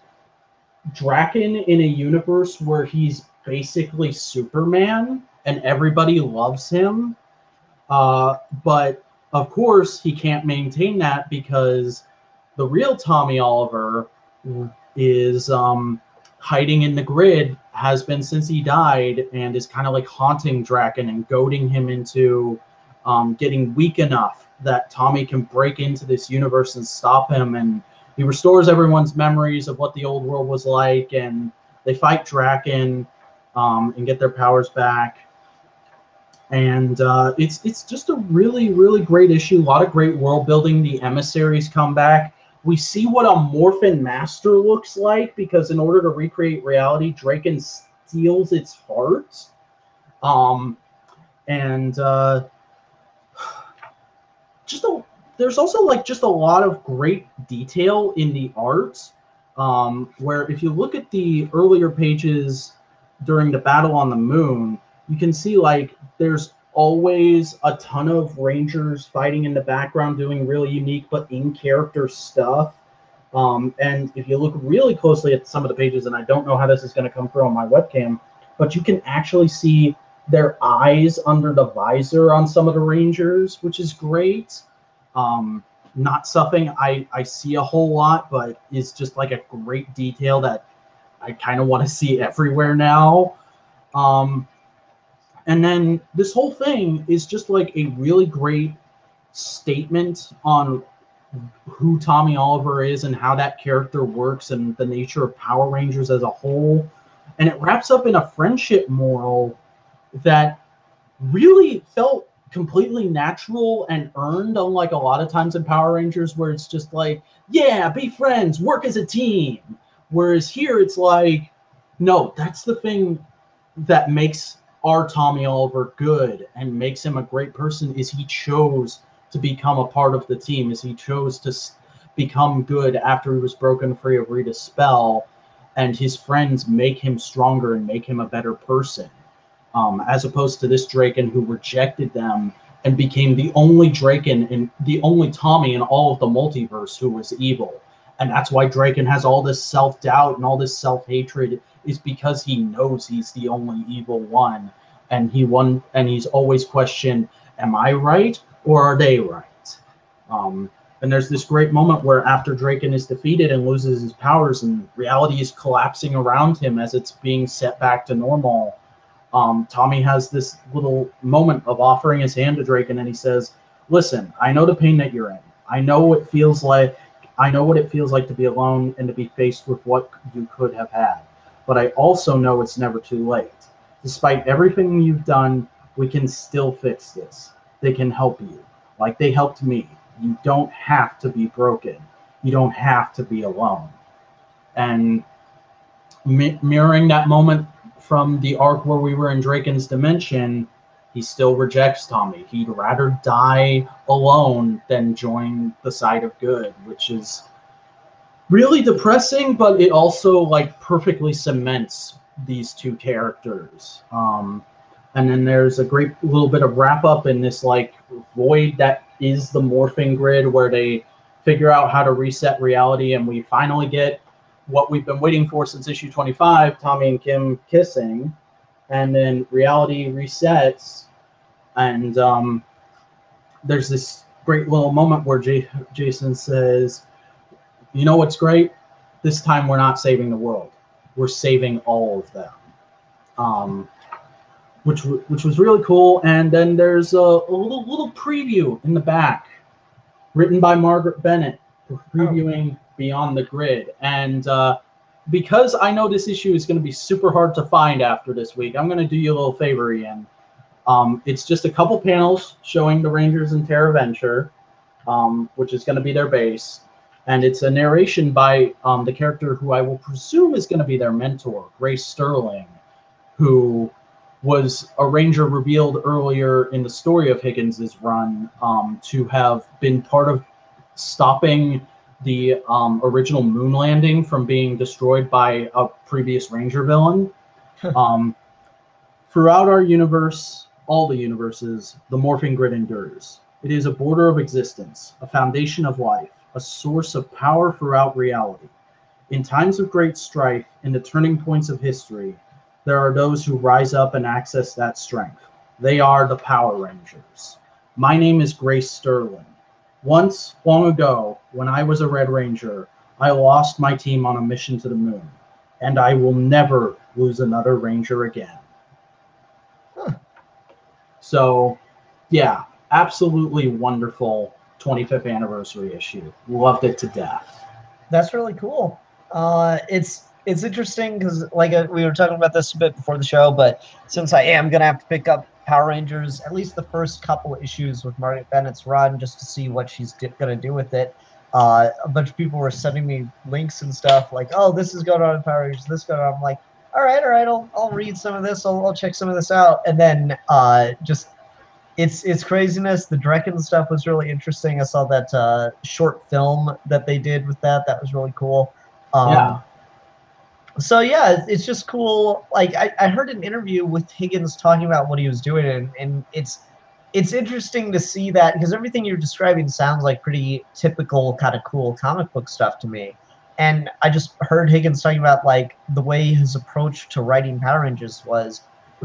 Draken in a universe where he's basically Superman and everybody loves him. But of course, he can't maintain that because the real Tommy Oliver is hiding in the grid, has been since he died, and is kind of like haunting Draken and goading him into getting weak enough that Tommy can break into this universe and stop him. And he restores everyone's memories of what the old world was like, and they fight Draken and get their powers back. And it's just a really great issue. A lot of great world building. The emissaries come back. We see what a Morphin master looks like, because in order to recreate reality, Draken steals its heart. There's also like just a lot of great detail in the art, where if you look at the earlier pages during the battle on the moon, you can see like there's always a ton of Rangers fighting in the background doing really unique but in-character stuff. And if you look really closely at some of the pages, and I don't know how this is going to come through on my webcam, but you can actually see their eyes under the visor on some of the Rangers, which is great. Not something I see a whole lot, but is just like a great detail that I kind of want to see everywhere now. And then this whole thing is just like a really great statement on who Tommy Oliver is and how that character works and the nature of Power Rangers as a whole. And it wraps up in a friendship moral that really felt completely natural and earned, unlike a lot of times in Power Rangers where it's just like, yeah, be friends, work as a team. Whereas here it's like, no, that's the thing that makes our Tommy Oliver good and makes him a great person, is he chose to become a part of the team, is he chose to become good after he was broken free of Rita's spell, and his friends make him stronger and make him a better person. As opposed to this Draken who rejected them and became the only Draken and the only Tommy in all of the multiverse who was evil. And that's why Draken has all this self-doubt and all this self-hatred, is because he knows he's the only evil one. And he's always questioned, am I right or are they right? And there's this great moment where after Draken is defeated and loses his powers and reality is collapsing around him as it's being set back to normal, Tommy has this little moment of offering his hand to Draken, and he says, listen, I know the pain that you're in. I know what it feels like to be alone and to be faced with what you could have had. But I also know it's never too late. Despite everything you've done, we can still fix this. They can help you, like they helped me. You don't have to be broken. You don't have to be alone. And mirroring that moment from the arc where we were in Draken's dimension, he still rejects Tommy. He'd rather die alone than join the side of good, which is really depressing, but it also like perfectly cements these two characters. And then there's a great little bit of wrap up in this like void that is the Morphin grid, where they figure out how to reset reality, and we finally get what we've been waiting for since issue 25, Tommy and Kim kissing, and then reality resets, and there's this great little moment where Jason says, you know what's great? This time we're not saving the world. We're saving all of them. Which was really cool. And then there's a little preview in the back, written by Margaret Bennett, previewing Beyond the Grid. And because I know this issue is going to be super hard to find after this week, I'm going to do you a little favor, Ian. It's just a couple panels showing the Rangers and Terra Venture, which is going to be their base. And it's a narration by the character who I will presume is going to be their mentor, Grace Sterling, who was a Ranger revealed earlier in the story of Higgins' run to have been part of stopping the original moon landing from being destroyed by a previous Ranger villain. Throughout our universe, all the universes, the Morphin Grid endures. It is a border of existence, a foundation of life, a source of power throughout reality. In times of great strife, in the turning points of history, there are those who rise up and access that strength. They are the Power Rangers. My name is Grace Sterling. Once, long ago, when I was a Red Ranger, I lost my team on a mission to the moon, and I will never lose another Ranger again. So, yeah, absolutely wonderful 25th anniversary issue. Loved it to death. That's really cool. It's interesting because like we were talking about this a bit before the show, but since I am gonna have to pick up Power Rangers, at least the first couple issues with Margaret Bennett's run, just to see what she's gonna do with it. A bunch of people were sending me links and stuff like, "Oh, this is going on in Power Rangers. This going on." I'm like, "All right, I'll read some of this. I'll check some of this out." And then just it's craziness. The Drekken stuff was really interesting. I saw that short film that they did with that. That was really cool. Yeah. So yeah, it's just cool. Like I heard an interview with Higgins talking about what he was doing, and it's interesting to see that because everything you're describing sounds like pretty typical kind of cool comic book stuff to me. And I just heard Higgins talking about like the way his approach to writing Power Rangers was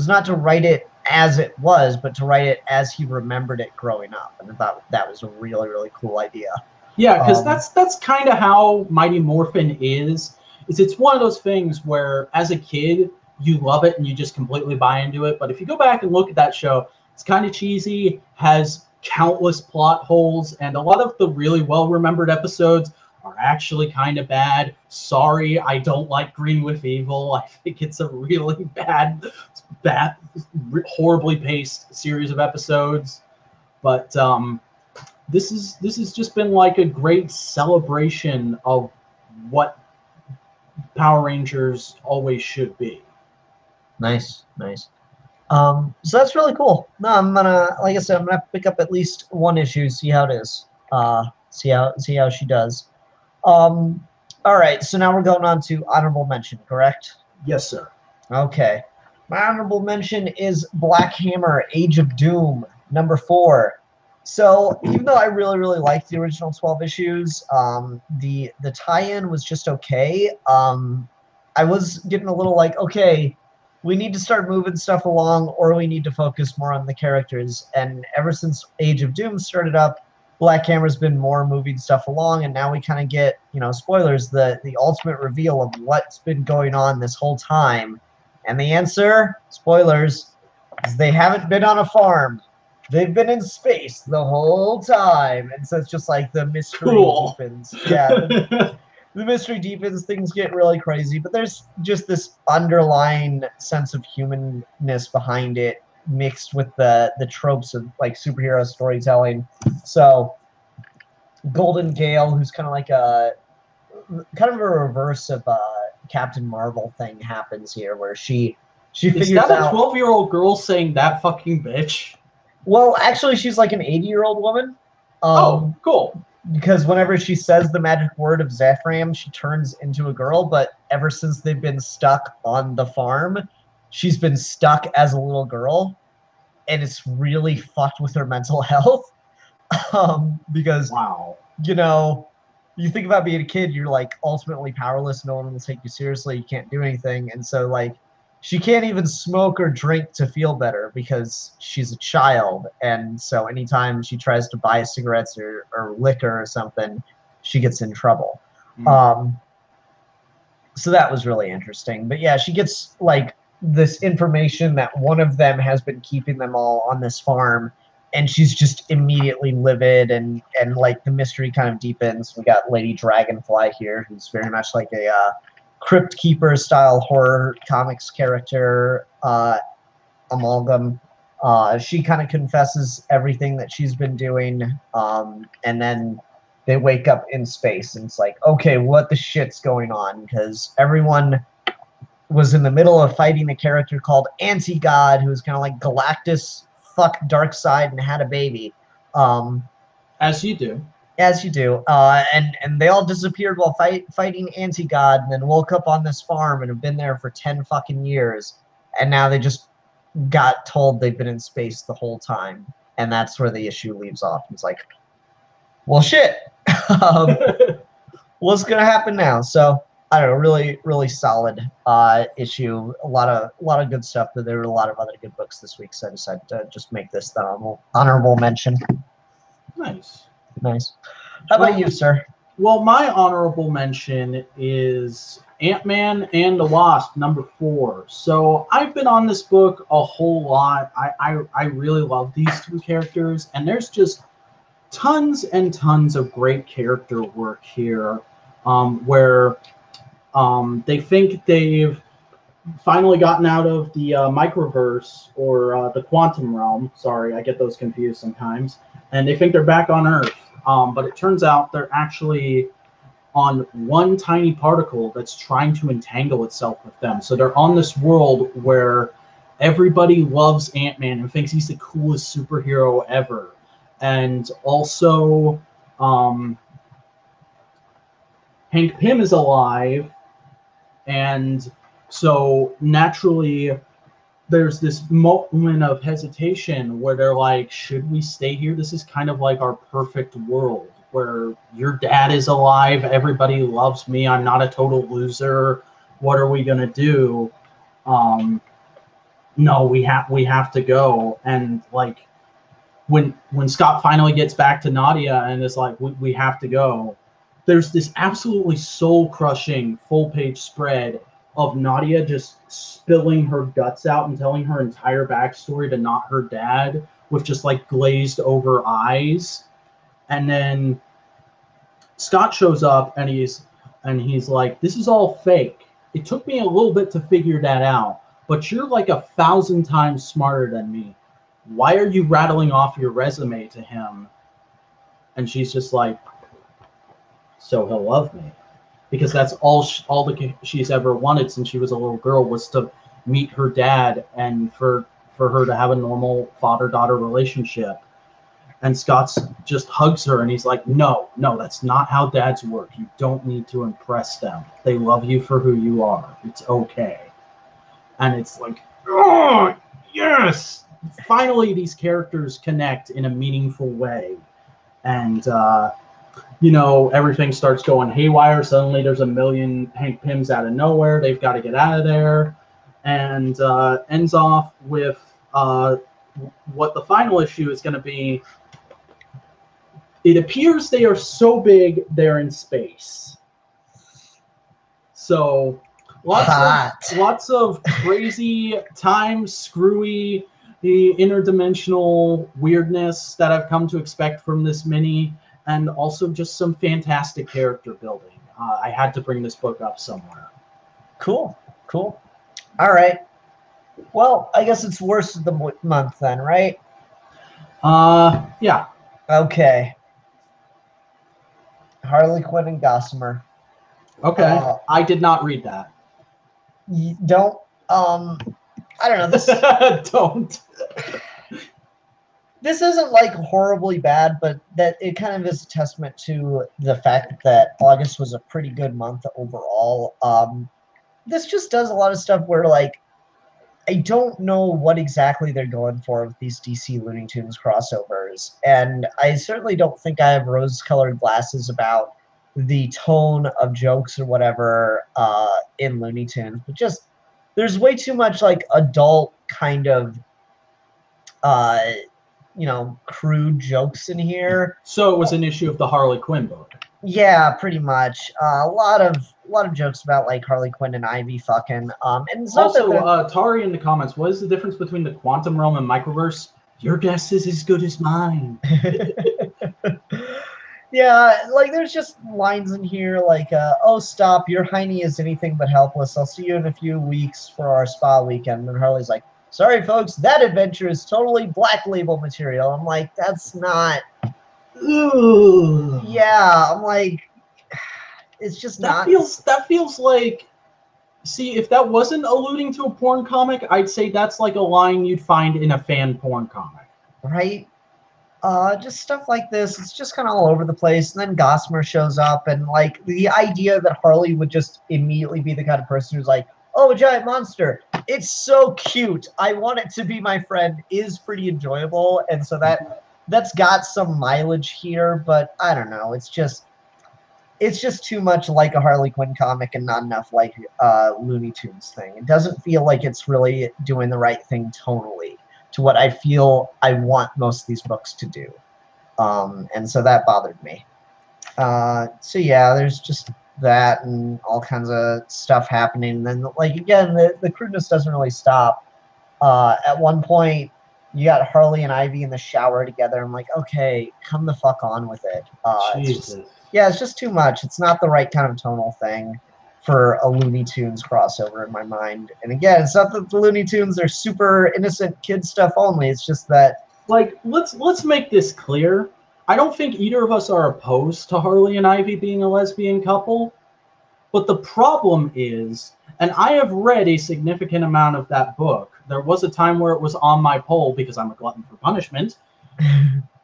not to write it as it was, but to write it as he remembered it growing up. And I thought that was a really, really cool idea. Yeah, because that's kind of how Mighty Morphin is. It's one of those things where as a kid you love it and you just completely buy into it, but if you go back and look at that show, it's kind of cheesy, has countless plot holes, and a lot of the really well remembered episodes are actually kind of bad. Sorry, I don't like Green with Evil. I think it's a really bad, horribly paced series of episodes, but this has just been like a great celebration of what Power Rangers always should be. Nice. So that's really cool. No, I'm gonna, like I said, I'm gonna have to pick up at least one issue, see how it is. See how she does. All right, so now we're going on to honorable mention, correct? Yes, sir. Okay. My honorable mention is Black Hammer, Age of Doom, number 4. So even though I really, really liked the original 12 issues, the tie-in was just okay. I was getting a little like, okay, we need to start moving stuff along, or we need to focus more on the characters. And ever since Age of Doom started up, Black Hammer's been more moving stuff along, and now we kind of get, spoilers, the ultimate reveal of what's been going on this whole time. And the answer, spoilers, is they haven't been on a farm. They've been in space the whole time. And so it's just like the mystery deepens. Yeah, the mystery deepens, things get really crazy, but there's just this underlying sense of humanness behind it, mixed with the tropes of like superhero storytelling. So Golden Gale, who's kind of like a kind of a reverse of Captain Marvel thing happens here, where she Is figures that a out. 12-year-old girl saying that fucking bitch? Well, actually, she's like an 80-year-old woman. Oh, cool. Because whenever she says the magic word of Zephram, she turns into a girl. But ever since they've been stuck on the farm, she's been stuck as a little girl, and it's really fucked with her mental health. Because Wow. you know, you think about being a kid, you're like ultimately powerless. No one will take you seriously. You can't do anything, and so like she can't even smoke or drink to feel better because she's a child. And so anytime she tries to buy cigarettes or liquor or something, she gets in trouble. Mm. So that was really interesting. But yeah, she gets like this information that one of them has been keeping them all on this farm, and she's just immediately livid, and like the mystery kind of deepens. We got Lady Dragonfly here, who's very much like a Crypt Keeper style horror comics character amalgam. She kind of confesses everything that she's been doing, and then they wake up in space, and it's like, okay, what the shit's going on? Because everyone was in the middle of fighting a character called Anti-God, who's kind of like Galactus fucked Darkseid and had a baby. As you do. As you do. And they all disappeared while fighting Anti-God, and then woke up on this farm and have been there for 10 fucking years. And now they just got told they've been in space the whole time. And that's where the issue leaves off. It's like, well, shit. What's going to happen now? So, I don't know, really, really solid issue. A lot of good stuff, but there were a lot of other good books this week, so I decided to just make this the honorable mention. Nice. Nice. How about you, sir? Well, my honorable mention is Ant-Man and the Wasp, #4. So I've been on this book a whole lot. I really love these two characters, and there's just tons and tons of great character work here, where they think they've finally gotten out of the microverse or the quantum realm. Sorry, I get those confused sometimes. And they think they're back on Earth. But it turns out they're actually on one tiny particle that's trying to entangle itself with them. So they're on this world where everybody loves Ant-Man and thinks he's the coolest superhero ever. And also, Hank Pym is alive. And so naturally, there's this moment of hesitation where they're like, should we stay here? This is kind of like our perfect world where your dad is alive, everybody loves me, I'm not a total loser. What are we gonna do? No, we have to go. And like when Scott finally gets back to Nadia and is like, we have to go, there's this absolutely soul-crushing full-page spread of Nadia just spilling her guts out and telling her entire backstory to not her dad with just like glazed over eyes. And then Scott shows up and he's like, this is all fake. It took me a little bit to figure that out, but you're like 1,000 times smarter than me. Why are you rattling off your resume to him? And she's just like, so he'll love me. Because that's all she's ever wanted since she was a little girl, was to meet her dad and for her to have a normal father-daughter relationship. And Scott just hugs her and he's like, no, that's not how dads work. You don't need to impress them. They love you for who you are. It's okay. And it's like, oh, yes! Finally, these characters connect in a meaningful way. And, everything starts going haywire. Suddenly there's a million Hank Pyms out of nowhere. They've got to get out of there. And ends off with what the final issue is going to be. It appears they are so big they're in space. So lots of crazy, time screwy, the interdimensional weirdness that I've come to expect from this mini, and also just some fantastic character building. I had to bring this book up somewhere. Cool. All right. Well, I guess it's worst of the month then, right? Yeah. Okay. Harlequin and Gossamer. Okay. I did not read that. You don't. I don't know. This don't. This isn't like horribly bad, but that it kind of is a testament to the fact that August was a pretty good month overall. This just does a lot of stuff where like I don't know what exactly they're going for with these DC Looney Tunes crossovers, and I certainly don't think I have rose-colored glasses about the tone of jokes or whatever in Looney Tunes, but just there's way too much like adult kind of crude jokes in here. So it was an issue of the Harlequin book. Yeah, pretty much. A lot of jokes about like Harlequin and Ivy fucking. And it's not also, Tari in the comments, what is the difference between the quantum realm and microverse? Your guess is as good as mine. Yeah, like there's just lines in here like, "Oh, stop! Your hiney is anything but helpless. I'll see you in a few weeks for our spa weekend." And Harley's like, "Sorry, folks, that adventure is totally Black Label material." I'm like, that's not. Ugh. Yeah, I'm like, it's just that not. That feels like. See, if that wasn't alluding to a porn comic, I'd say that's like a line you'd find in a fan porn comic. Right? Just stuff like this. It's just kind of all over the place. And then Gossamer shows up, and like the idea that Harley would just immediately be the kind of person who's like, "Oh, a giant monster. It's so cute. I want it to be my friend," is pretty enjoyable. And so that's got some mileage here, but I don't know. It's just too much like a Harley Quinn comic and not enough like Looney Tunes thing. It doesn't feel like it's really doing the right thing tonally to what I feel I want most of these books to do. And so that bothered me. So yeah, there's just that and all kinds of stuff happening. And then, like, again, the crudeness doesn't really stop. At one point, you got Harley and Ivy in the shower together. I'm like, okay, come the fuck on with it. It's just too much. It's not the right kind of tonal thing for a Looney Tunes crossover in my mind. And again, it's not that the Looney Tunes are super innocent kid stuff only. It's just that, like, let's make this clear. I don't think either of us are opposed to Harley and Ivy being a lesbian couple. But the problem is, and I have read a significant amount of that book. There was a time where it was on my poll because I'm a glutton for punishment.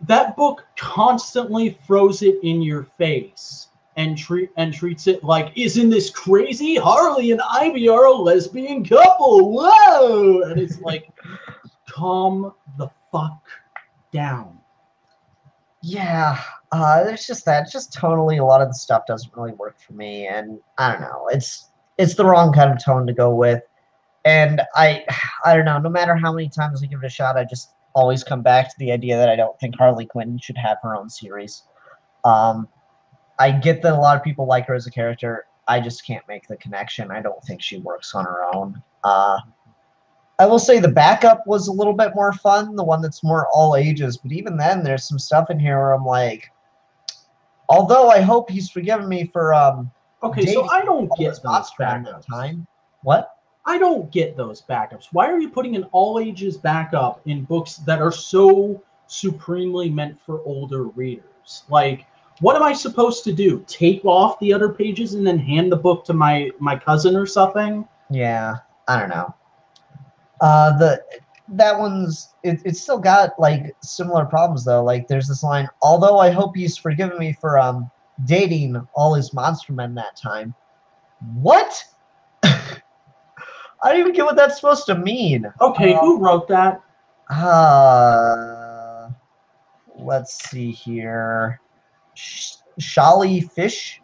That book constantly throws it in your face and treats it like, isn't this crazy? Harley and Ivy are a lesbian couple. Whoa! And it's like, calm the fuck down. Yeah, there's just that. It's just totally a lot of the stuff doesn't really work for me, and I don't know. It's the wrong kind of tone to go with, and I don't know. No matter how many times I give it a shot, I just always come back to the idea that I don't think Harley Quinn should have her own series. I get that a lot of people like her as a character. I just can't make the connection. I don't think she works on her own. I will say the backup was a little bit more fun, the one that's more all ages. But even then, there's some stuff in here where I'm like, although I hope he's forgiven me for okay, so I don't get those backups. Time. What? I don't get those backups. Why are you putting an all ages backup in books that are so supremely meant for older readers? Like, what am I supposed to do? Tape off the other pages and then hand the book to my cousin or something? Yeah, I don't know. That one's it's still got like similar problems though. Like there's this line, although I hope he's forgiven me for dating all his monster men that time. What? I don't even get what that's supposed to mean. Okay, who wrote that? Let's see here. Sholly Fish?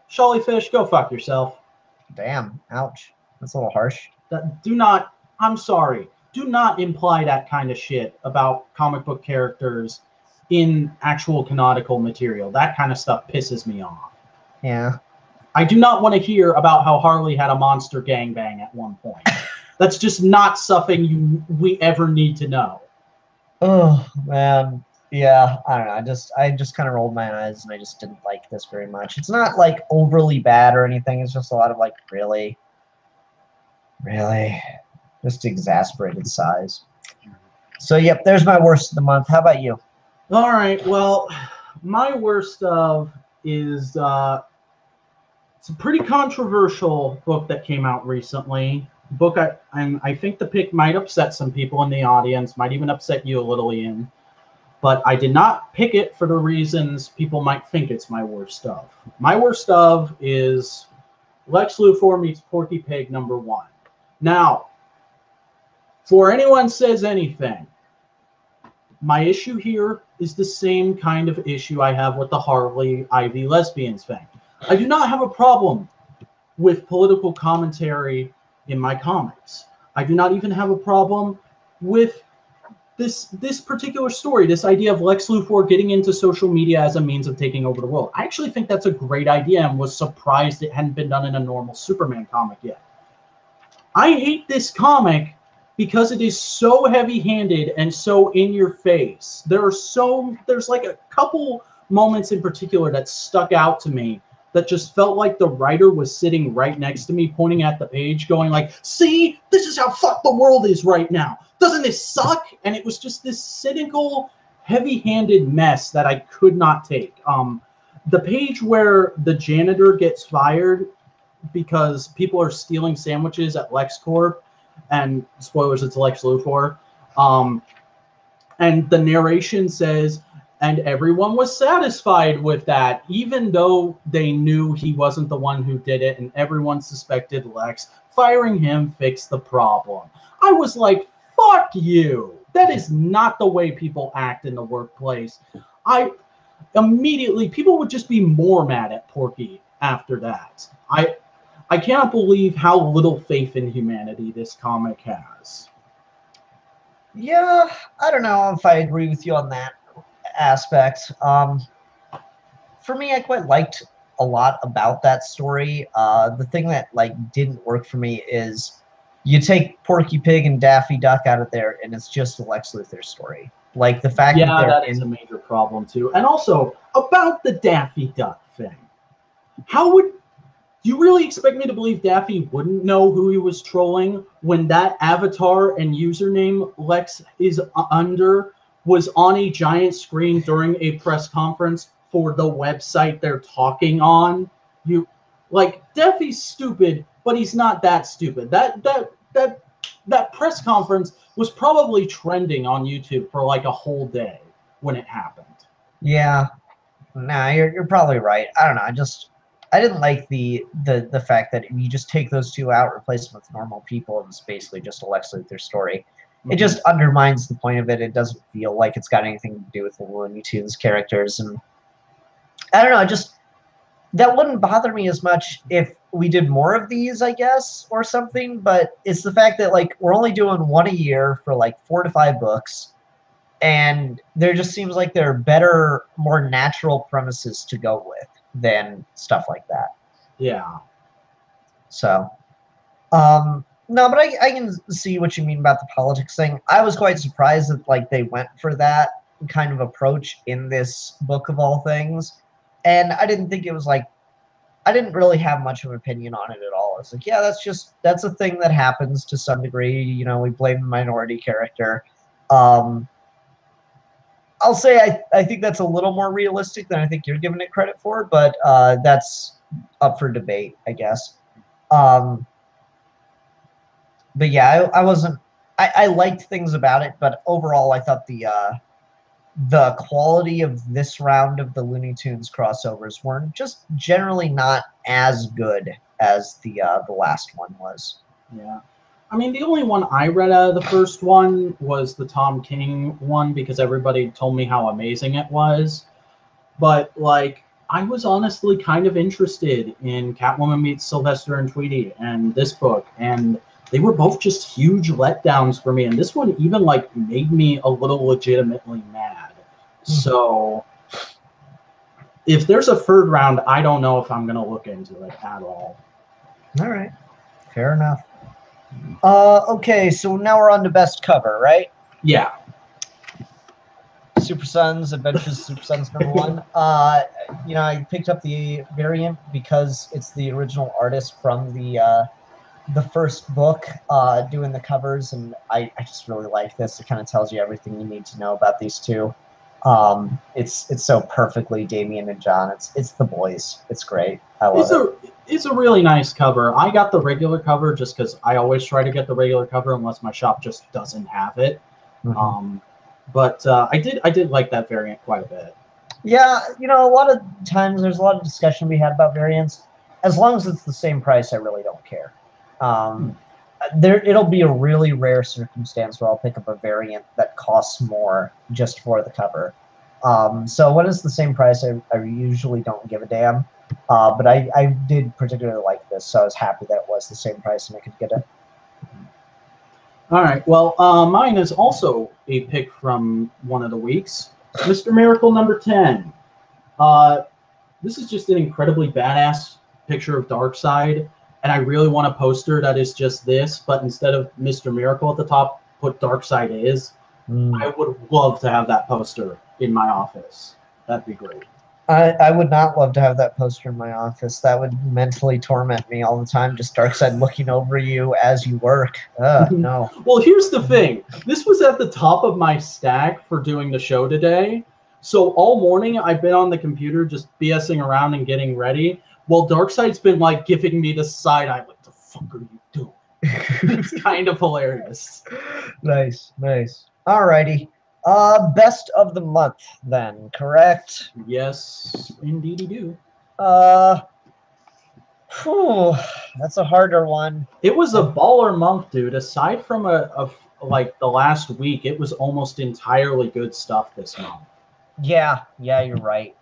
Sholly Fish, go fuck yourself. Damn, ouch. That's a little harsh. I'm sorry. Do not imply that kind of shit about comic book characters in actual canonical material. That kind of stuff pisses me off. Yeah. I do not want to hear about how Harley had a monster gangbang at one point. That's just not something we ever need to know. Oh, man. Yeah, I don't know. I just kind of rolled my eyes and I just didn't like this very much. It's not like overly bad or anything. It's just a lot of like, really, just exasperated sighs. So, yep, there's my worst of the month. How about you? All right. Well, my worst of is It's a pretty controversial book that came out recently. And I think the pick might upset some people in the audience, might even upset you a little, Ian. But I did not pick it for the reasons people might think it's my worst of. My worst of is Lex Luthor meets Porky Pig #1. Now, before anyone says anything, my issue here is the same kind of issue I have with the Harley Ivy lesbians thing. I do not have a problem with political commentary in my comics. I do not even have a problem with this particular story, this idea of Lex Luthor getting into social media as a means of taking over the world. I actually think that's a great idea and was surprised it hadn't been done in a normal Superman comic yet. I hate this comic because it is so heavy-handed and so in your face. There's like a couple moments in particular that stuck out to me that just felt like the writer was sitting right next to me, pointing at the page, going like, see, this is how fucked the world is right now. Doesn't this suck? And it was just this cynical, heavy-handed mess that I could not take. The page where the janitor gets fired because people are stealing sandwiches at LexCorp, and spoilers, it's Lex Luthor. And the narration says, and everyone was satisfied with that, even though they knew he wasn't the one who did it, and everyone suspected Lex. Firing him fixed the problem. I was like, fuck you. That is not the way people act in the workplace. People would just be more mad at Porky after that. I cannot believe how little faith in humanity this comic has. Yeah, I don't know if I agree with you on that aspect. For me, I quite liked a lot about that story. The thing that didn't work for me is you take Porky Pig and Daffy Duck out of there, and it's just a Lex Luthor story. Like the fact that is a major problem too. And also about the Daffy Duck thing, do you really expect me to believe Daffy wouldn't know who he was trolling when that avatar and username Lex is under was on a giant screen during a press conference for the website they're talking on? Daffy's stupid, but he's not that stupid. That press conference was probably trending on YouTube for like a whole day when it happened. Yeah. Nah, you're probably right. I don't know. I didn't like the fact that if you just take those two out, replace them with normal people, and it's basically just a Lex Luthor story. It just undermines the point of it. It doesn't feel like it's got anything to do with the Looney Tunes characters, and I don't know. That wouldn't bother me as much if we did more of these, I guess, or something. But it's the fact that we're only doing one a year for 4 to 5 books, and there just seems like there are better, more natural premises to go with than stuff like that. Yeah. So, no, but I can see what you mean about the politics thing. I was quite surprised that they went for that kind of approach in this book of all things, and I didn't think it was I didn't really have much of an opinion on it at all. It's yeah, that's a thing that happens to some degree. You know, we blame the minority character. I'll say I think that's a little more realistic than I think you're giving it credit for, but that's up for debate, I guess. But yeah, I wasn't. I liked things about it, but overall, I thought the quality of this round of the Looney Tunes crossovers weren't just generally not as good as the last one was. Yeah. I mean, the only one I read out of the first one was the Tom King one because everybody told me how amazing it was. But, I was honestly kind of interested in Catwoman Meets Sylvester and Tweety and this book, and they were both just huge letdowns for me. And this one even, made me a little legitimately mad. So, if there's a third round, I don't know if I'm going to look into it at all. All right. Fair enough. Okay, so now we're on to best cover, right? Yeah. Super Sons, Adventures Super Sons #1. I picked up the variant because it's the original artist from the first book doing the covers, and I just really like this. It kind of tells you everything you need to know about these two. It's so perfectly Damien and John. It's the boys. It's great. I love it. It's a really nice cover. I got the regular cover just because I always try to get the regular cover unless my shop just doesn't have it. But I did like that variant quite a bit. Yeah, a lot of times there's a lot of discussion we had about variants. As long as it's the same price, I really don't care. It'll be a really rare circumstance where I'll pick up a variant that costs more just for the cover. So when it's the same price, I usually don't give a damn. But I did particularly like this, so I was happy that it was the same price and I could get it. All right. Well, mine is also a pick from one of the weeks. Mr. Miracle number 10. This is just an incredibly badass picture of Darkseid, and I really want a poster that is just this, but instead of Mr. Miracle at the top, put Darkseid is. I would love to have that poster in my office. That'd be great. I would not love to have that poster in my office. That would mentally torment me all the time, just Darkseid looking over you as you work. No. Well, here's the thing. This was at the top of my stack for doing the show today. So all morning I've been on the computer just BSing around and getting ready. Well, Darkseid's been like giving me the side eye. What the fuck are you doing? It's kind of hilarious. Nice. Alrighty. Best of the month then, correct? Yes, indeed you do. That's a harder one. It was a baller month, dude. Aside from like the last week, it was almost entirely good stuff this month. Yeah, you're right.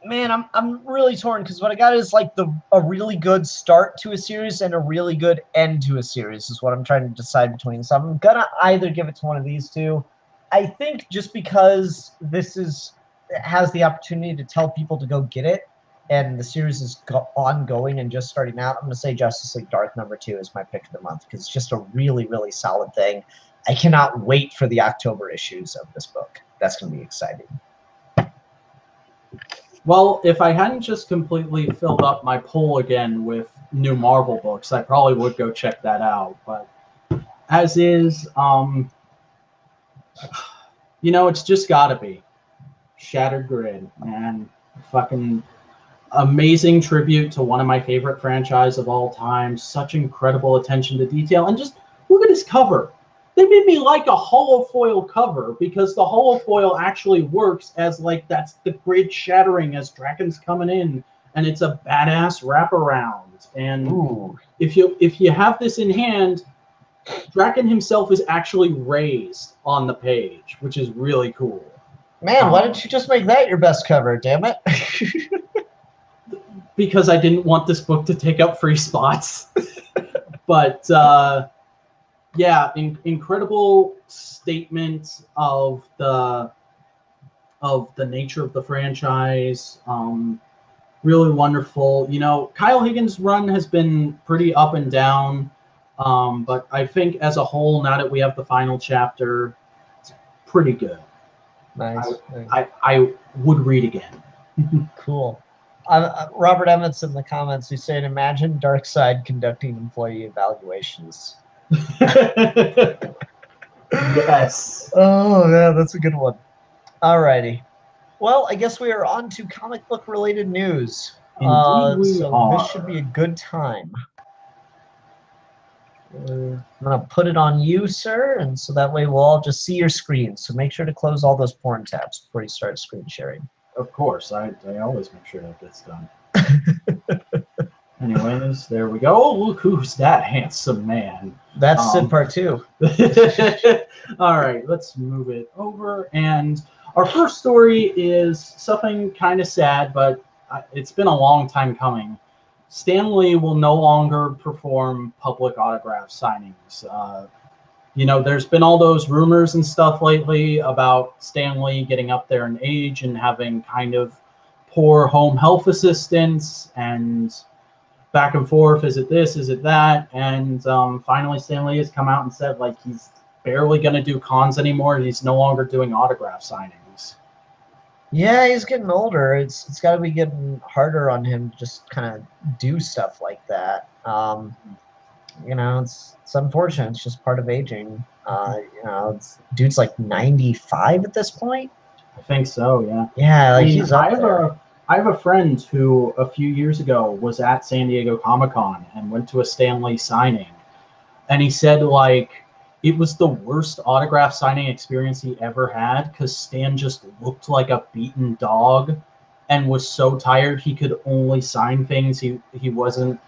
Man, I'm really torn because what I got is like a really good start to a series and a really good end to a series is what I'm trying to decide between. So I'm gonna either give it to one of these two. I think just because it has the opportunity to tell people to go get it, and the series is ongoing and just starting out, I'm gonna say Justice League Dark number 2 is my pick of the month because it's just a really, really solid thing. I cannot wait for the October issues of this book. That's gonna be exciting. Well, if I hadn't just completely filled up my poll again with new Marvel books, I probably would go check that out. But as is, it's just gotta be Shattered Grid, man. Fucking amazing tribute to one of my favorite franchises of all time. Such incredible attention to detail, and just look at his cover. They made me like a holofoil cover because the holofoil actually works as like that's the grid shattering as Draken's coming in, and it's a badass wraparound. And if you have this in hand, Draken himself is actually raised on the page, which is really cool. Man, why didn't you just make that your best cover? Damn it! Because I didn't want this book to take up free spots, but. Yeah, incredible statement of the nature of the franchise. Really wonderful. Kyle Higgins' run has been pretty up and down, but I think as a whole, now that we have the final chapter, it's pretty good. Nice. I would read again. Cool. Robert Emmons in the comments, who's saying, imagine Darkseid conducting employee evaluations. Yes. Oh, yeah, that's a good one. Alrighty. Well, I guess we are on to comic book related news. Indeed we are. This should be a good time. I'm going to put it on you, sir, and so that way we'll all just see your screen. So make sure to close all those porn tabs before you start screen sharing. Of course. I always make sure that gets done. Anyways, there we go. Oh, look who's that handsome man. That's Sydpart2. All right, let's move it over. And our first story is something kind of sad, but it's been a long time coming. Stan Lee will no longer perform public autograph signings. There's been all those rumors and stuff lately about Stan Lee getting up there in age and having kind of poor home health assistance and back and forth, is it this, is it that? And finally Stan Lee has come out and said like he's barely going to do cons anymore. He's no longer doing autograph signings. Yeah, he's getting older. It's got to be getting harder on him to just kind of do stuff like that. you know, it's unfortunate. It's just part of aging. You know, dude's like 95 at this point. I think so, yeah. Yeah, I like mean, he's up there. I have a friend who a few years ago was at San Diego Comic-Con and went to a Stan Lee signing, and he said like it was the worst autograph signing experience he ever had because Stan just looked like a beaten dog and was so tired he could only sign things. He wasn't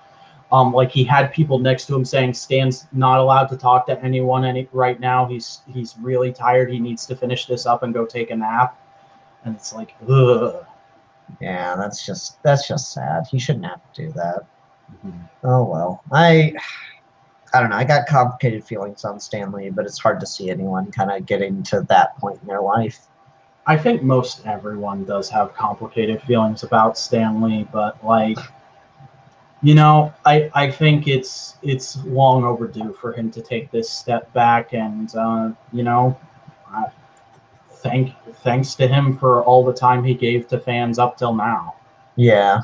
like he had people next to him saying Stan's not allowed to talk to anyone right now. He's really tired. He needs to finish this up and go take a nap. And it's like, ugh. Yeah, that's just sad. He shouldn't have to do that. Mm-hmm. Oh well. I don't know. I got complicated feelings on Stanley, but it's hard to see anyone kind of getting to that point in their life. I think most everyone does have complicated feelings about Stanley, but like, you know, I think it's long overdue for him to take this step back, and you know, uh, thanks to him for all the time he gave to fans up till now. Yeah.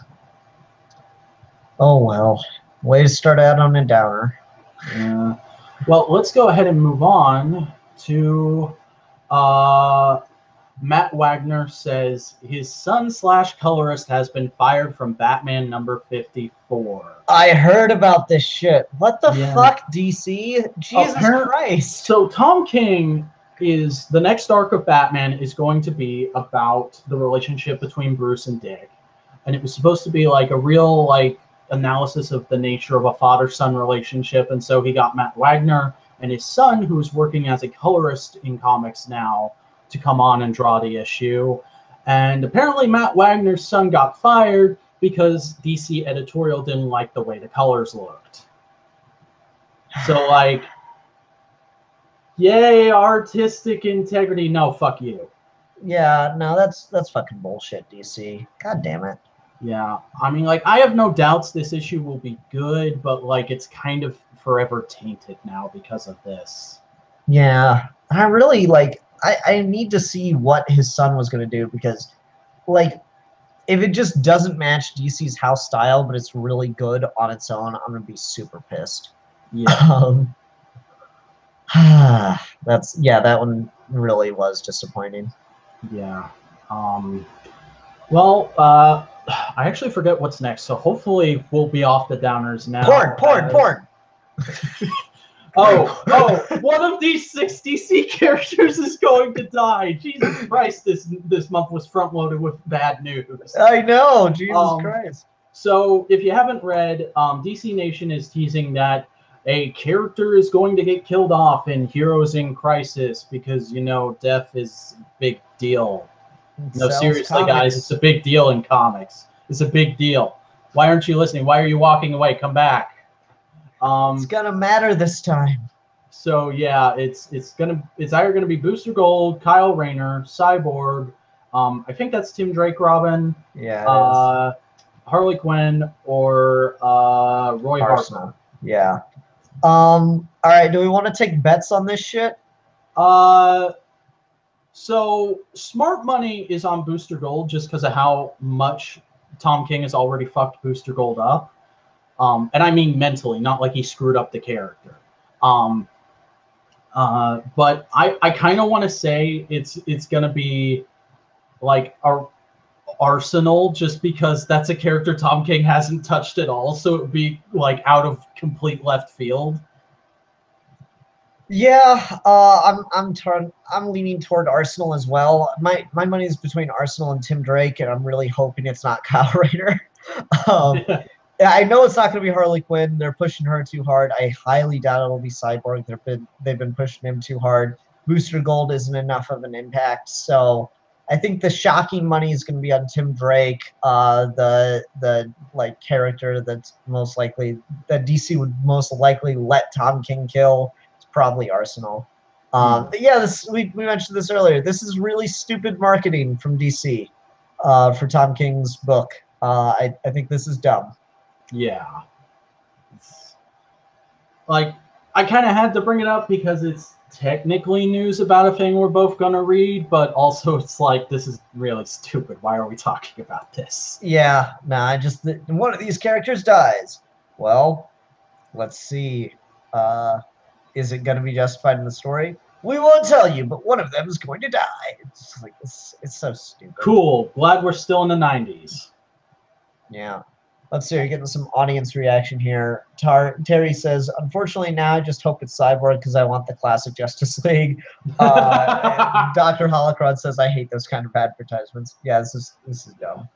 Oh well. Way to start out on a downer. Well, let's go ahead and move on to Matt Wagner says his son / colorist has been fired from Batman number 54. I heard about this shit. What the Yeah. fuck, DC? Jesus Christ. So Tom King is the next arc of Batman is going to be about the relationship between Bruce and Dick. And it was supposed to be like a real like analysis of the nature of a father-son relationship. And so he got Matt Wagner and his son, who's working as a colorist in comics now, to come on and draw the issue. And apparently Matt Wagner's son got fired because DC editorial didn't like the way the colors looked. So like, yay, artistic integrity. No, fuck you. Yeah, no, that's fucking bullshit, DC. God damn it. Yeah, I mean, like, I have no doubts this issue will be good, but like, it's kind of forever tainted now because of this. Yeah, I really like. I need to see what his son was going to do because, like, if it just doesn't match DC's house style, but it's really good on its own, I'm going to be super pissed. Yeah. That one really was disappointing. Yeah. Well, I actually forget what's next, so hopefully we'll be off the downers now. Porn. Oh, one of these 6 DC characters is going to die. Jesus Christ, this month was front-loaded with bad news. I know, Jesus Christ. So if you haven't read, DC Nation is teasing that a character is going to get killed off in Heroes in Crisis because, you know, death is a big deal. No, seriously, guys, it's a big deal in comics. It's a big deal. Why aren't you listening? Why are you walking away? Come back. It's gonna matter this time. So yeah, it's either gonna be Booster Gold, Kyle Rayner, Cyborg. I think that's Tim Drake Robin. Yeah. Harlequin or Roy Harper. Yeah. All right. Do we want to take bets on this shit? So Smart Money is on Booster Gold just because of how much Tom King has already fucked Booster Gold up. And I mean mentally, not like he screwed up the character. But I kind of want to say it's gonna be like our Arsenal, just because that's a character Tom King hasn't touched at all, so it would be like out of complete left field. Yeah, I'm leaning toward Arsenal as well. My money is between Arsenal and Tim Drake, and I'm really hoping it's not Kyle Rayner. I know it's not going to be Harley Quinn. They're pushing her too hard. I highly doubt it'll be Cyborg. They've been pushing him too hard. Booster Gold isn't enough of an impact, so I think the shocking money is going to be on Tim Drake, the like character that's most likely that DC would most likely let Tom King kill. It's probably Arsenal. But yeah, we mentioned this earlier. This is really stupid marketing from DC for Tom King's book. I think this is dumb. Yeah. Like, I kind of had to bring it up because it's technically news about a thing we're both going to read, but also it's like, this is really stupid. Why are we talking about this? Yeah, one of these characters dies. Well, Let's see. Is it going to be justified in the story? We won't tell you, but one of them is going to die. It's like it's so stupid. Cool. Glad we're still in the 90s. Yeah. Let's see. You're getting some audience reaction here. Terry says, "Unfortunately, now I just hope it's Cyborg because I want the classic Justice League." Dr. Holocron says, "I hate those kind of advertisements." Yeah, this is dumb.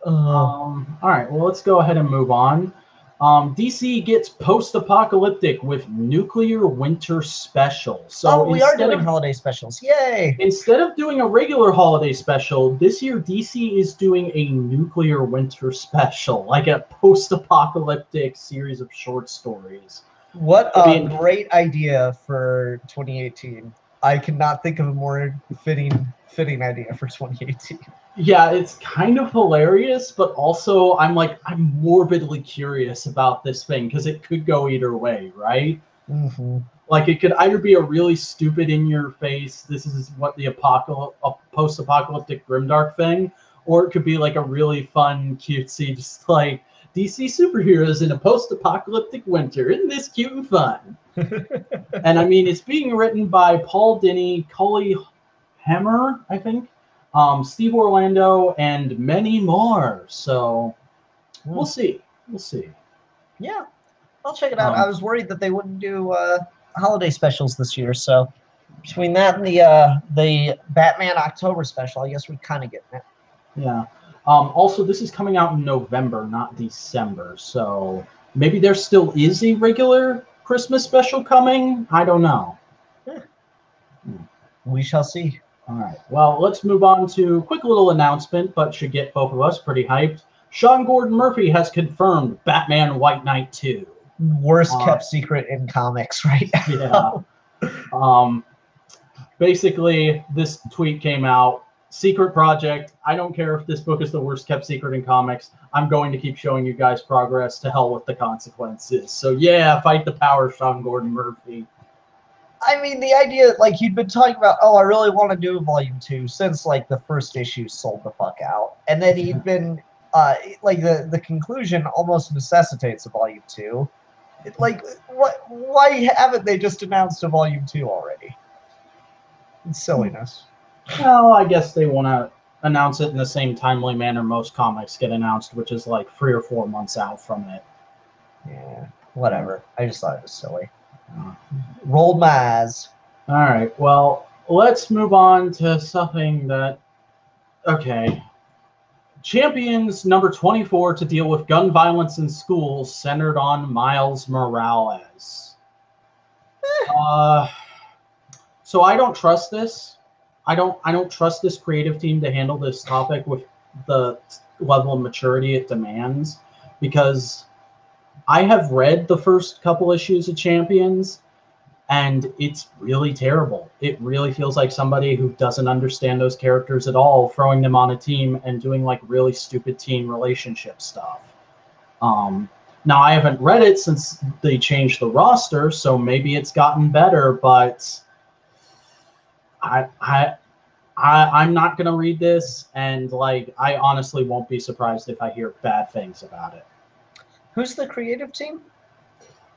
All right. Well, let's go ahead and move on. DC gets post-apocalyptic with Nuclear Winter Special. So we are doing holiday specials. Yay! Instead of doing a regular holiday special, this year DC is doing a Nuclear Winter Special, like a post-apocalyptic series of short stories. What a great idea for 2018. I cannot think of a more fitting idea for 2018. Yeah, it's kind of hilarious, but also I'm morbidly curious about this thing because it could go either way, right? Mm-hmm. Like it could either be a really stupid in your face, this is what the post-apocalyptic grimdark thing, or it could be like a really fun, cutesy, just like DC superheroes in a post-apocalyptic winter. Isn't this cute and fun? And I mean, it's being written by Paul Dini, Cully Hammer, I think, Steve Orlando, and many more. So we'll see. We'll see. Yeah, I'll check it out. I was worried that they wouldn't do holiday specials this year. So between that and the Batman October special, I guess we're kind of getting it. Yeah. Also, this is coming out in November, not December. So maybe there still is a regular Christmas special coming. I don't know. Yeah. We shall see. All right. Well, let's move on to a quick little announcement, but should get both of us pretty hyped. Sean Gordon Murphy has confirmed Batman White Knight 2. Worst kept secret in comics right now. Yeah. Basically, this tweet came out. Secret project. I don't care if this book is the worst kept secret in comics. I'm going to keep showing you guys progress. To hell with the consequences. So yeah, fight the power, Sean Gordon Murphy. I mean, the idea, like, you'd been talking about, oh, I really want to do Volume 2 since, like, the first issue sold the fuck out. And then he'd been, like, the conclusion almost necessitates a Volume 2. Like, why haven't they just announced a Volume 2 already? It's silliness. Well, I guess they want to announce it in the same timely manner most comics get announced, which is, like, 3 or 4 months out from it. Yeah, whatever. I just thought it was silly. Rolled my eyes. All right. Well, let's move on to something that. Okay. Champions number 24 to deal with gun violence in schools, centered on Miles Morales. So I don't trust this. I don't trust this creative team to handle this topic with the level of maturity it demands, because I have read the first couple issues of Champions, and it's really terrible. It really feels like somebody who doesn't understand those characters at all, throwing them on a team and doing like really stupid teen relationship stuff. Now, I haven't read it since they changed the roster, so maybe it's gotten better, but I'm not going to read this, and like I honestly won't be surprised if I hear bad things about it. Who's the creative team?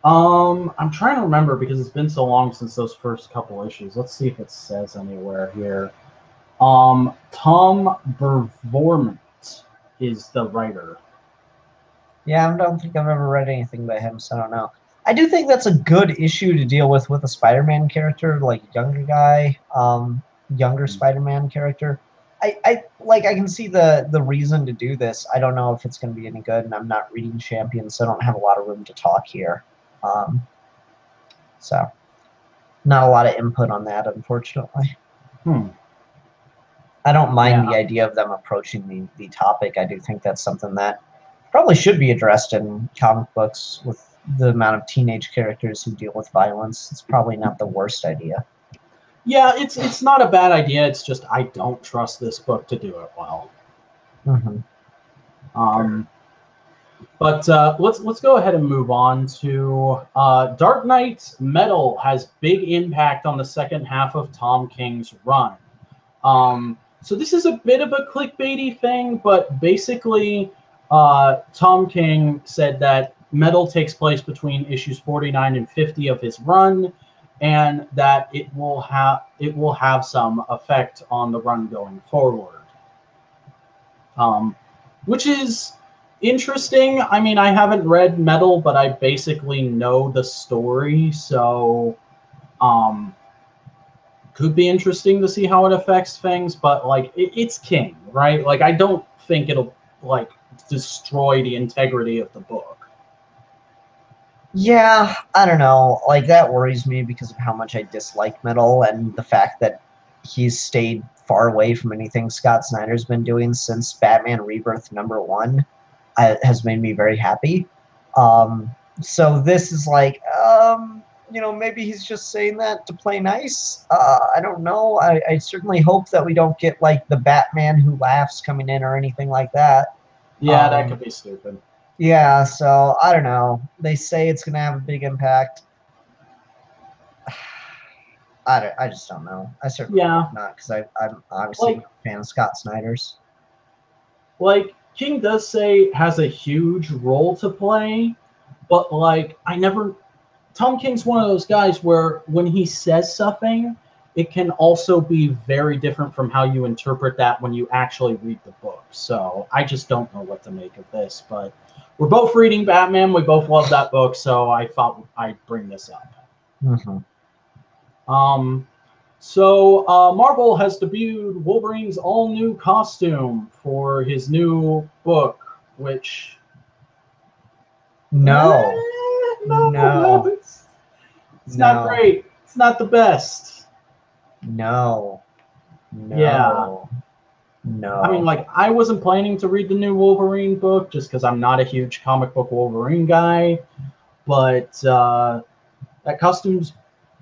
I'm trying to remember because it's been so long since those first couple issues. Let's see if it says anywhere here. Tom Bervormant is the writer. Yeah, I don't think I've ever read anything by him, so I don't know. I do think that's a good issue to deal with a Spider-Man character, like younger guy, younger Spider-Man character. I can see the reason to do this. I don't know if it's going to be any good, and I'm not reading Champions, so I don't have a lot of room to talk here. So not a lot of input on that, unfortunately. I don't mind the idea of them approaching the topic. I do think that's something that probably should be addressed in comic books with the amount of teenage characters who deal with violence. It's probably not the worst idea. Yeah, it's not a bad idea. It's just I don't trust this book to do it well. But let's go ahead and move on to Dark Knight Metal has big impact on the second half of Tom King's run. So this is a bit of a clickbaity thing, but basically Tom King said that Metal takes place between issues 49 and 50 of his run, and that it will have some effect on the run going forward, which is interesting. I mean, I haven't read Metal, but I basically know the story, so could be interesting to see how it affects things. But like, it's King, right? Like, I don't think it'll like destroy the integrity of the book. Yeah, I don't know. Like, that worries me because of how much I dislike Metal and the fact that he's stayed far away from anything Scott Snyder's been doing since Batman Rebirth #1 has made me very happy. So this is like, you know, maybe he's just saying that to play nice. I don't know. I certainly hope that we don't get, like, the Batman Who Laughs coming in or anything like that. Yeah, that could be stupid. Yeah, so I don't know. They say it's going to have a big impact. I just don't know. I certainly hope not, because I'm obviously like, a fan of Scott Snyder's. Like, King does say has a huge role to play, but like, Tom King's one of those guys where when he says something, it can also be very different from how you interpret that when you actually read the book. So I just don't know what to make of this, but we're both reading Batman. We both love that book, so I thought I'd bring this up. Mm-hmm. So Marvel has debuted Wolverine's all-new costume for his new book, which... No. It's not great. It's not the best. No. Yeah. No. I mean, like, I wasn't planning to read the new Wolverine book just because I'm not a huge comic book Wolverine guy, but that costume's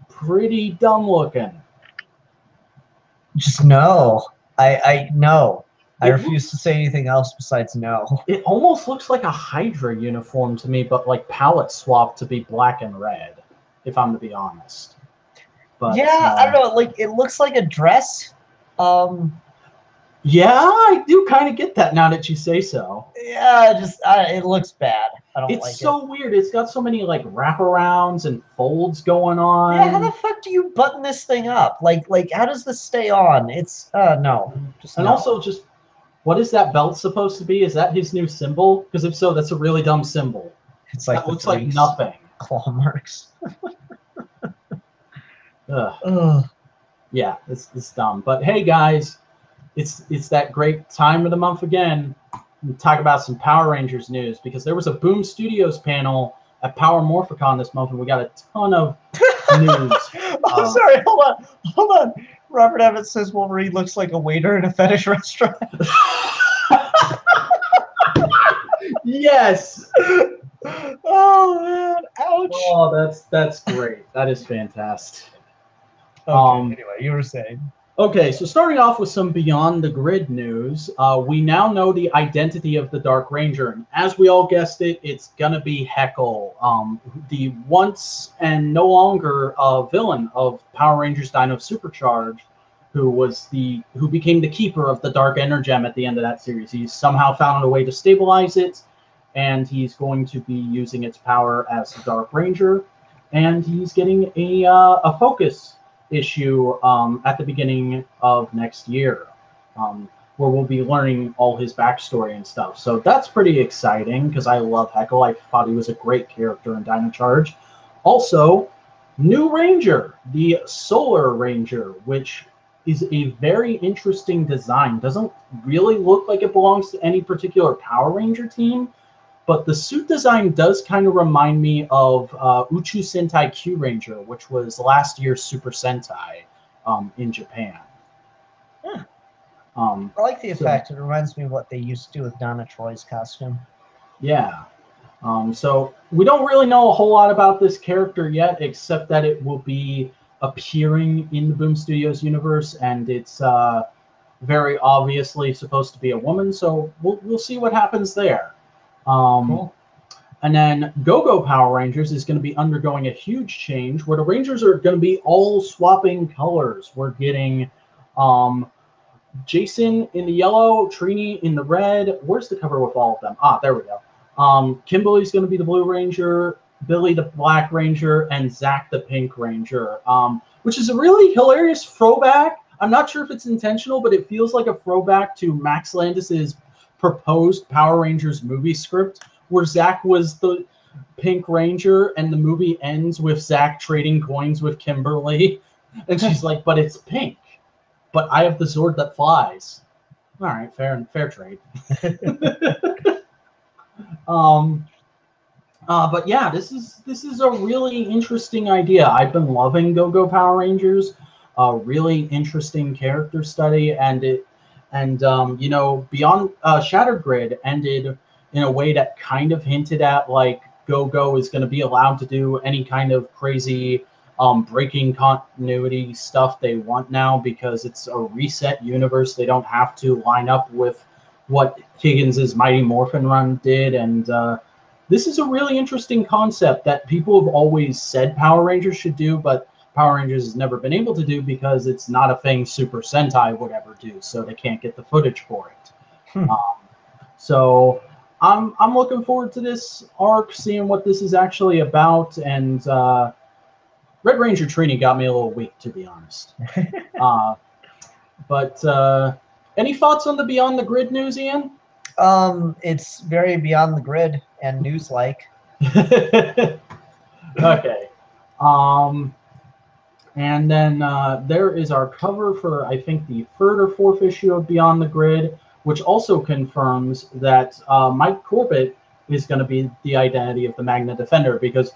pretty dumb looking. Just no. No. I refuse to say anything else besides no. It almost looks like a Hydra uniform to me, but like palette swapped to be black and red, if I'm to be honest. But yeah, I don't know. Like, it looks like a dress. Yeah, I do kind of get that now that you say so. Yeah, it looks bad. I don't like it. It's so weird. It's got so many like wraparounds and folds going on. Yeah, how the fuck do you button this thing up? Like how does this stay on? It's no. And also, just what is that belt supposed to be? Is that his new symbol? Because if so, that's a really dumb symbol. It's like that looks like nothing. Claw marks. Ugh. Yeah, it's dumb. But hey, guys, it's that great time of the month again. We talk about some Power Rangers news because there was a Boom Studios panel at Power Morphicon this month, and we got a ton of news. I'm sorry. Hold on. Robert Evans says Wolverine looks like a waiter in a fetish restaurant. Yes. Oh man! Ouch. Oh, that's great. That is fantastic. Okay, anyway, you were saying. Okay, so starting off with some Beyond the Grid news, we now know the identity of the Dark Ranger. And as we all guessed it, it's gonna be Heckle, the once and no longer villain of Power Rangers Dino Supercharged, who became the keeper of the Dark Energem at the end of that series. He's somehow found a way to stabilize it, and he's going to be using its power as the Dark Ranger, and he's getting a focus issue at the beginning of next year, where we'll be learning all his backstory and stuff. So that's pretty exciting because I love Heckle. I thought he was a great character in Dino Charge. Also, new Ranger, the Solar Ranger, which is a very interesting design. Doesn't really look like it belongs to any particular Power Ranger team, but the suit design does kind of remind me of Uchu Sentai Q Ranger, which was last year's Super Sentai in Japan. Yeah. I like the effect. It reminds me of what they used to do with Donna Troy's costume. Yeah. So we don't really know a whole lot about this character yet, except that it will be appearing in the Boom Studios universe, and it's very obviously supposed to be a woman. So we'll see what happens there. Cool. And then Go-Go Power Rangers is going to be undergoing a huge change where the Rangers are going to be all swapping colors. We're getting Jason in the yellow, Trini in the red. Where's the cover with all of them? Ah, there we go. Kimberly's going to be the Blue Ranger, Billy the Black Ranger, and Zach the Pink Ranger, which is a really hilarious throwback. I'm not sure if it's intentional, but it feels like a throwback to Max Landis's proposed Power Rangers movie script, where Zach was the Pink Ranger, and the movie ends with Zach trading coins with Kimberly, and she's like, "But it's pink, but I have the Zord that flies." All right, fair trade. But yeah, this is a really interesting idea. I've been loving Go-Go Power Rangers, a really interesting character study, and you know, Beyond Shattered Grid ended in a way that kind of hinted at like Go-Go is going to be allowed to do any kind of crazy breaking continuity stuff they want now, because it's a reset universe. They don't have to line up with what Higgins's Mighty Morphin run did, and this is a really interesting concept that people have always said Power Rangers should do, but Power Rangers has never been able to do because it's not a thing Super Sentai would ever do, so they can't get the footage for it. So I'm looking forward to this arc, seeing what this is actually about, and Red Ranger Trini got me a little weak, to be honest. But any thoughts on the Beyond the Grid news, Ian? It's very beyond the grid and news-like. Okay. And then there is our cover for, I think, the third or fourth issue of Beyond the Grid, which also confirms that Mike Corbett is going to be the identity of the Magna Defender. Because,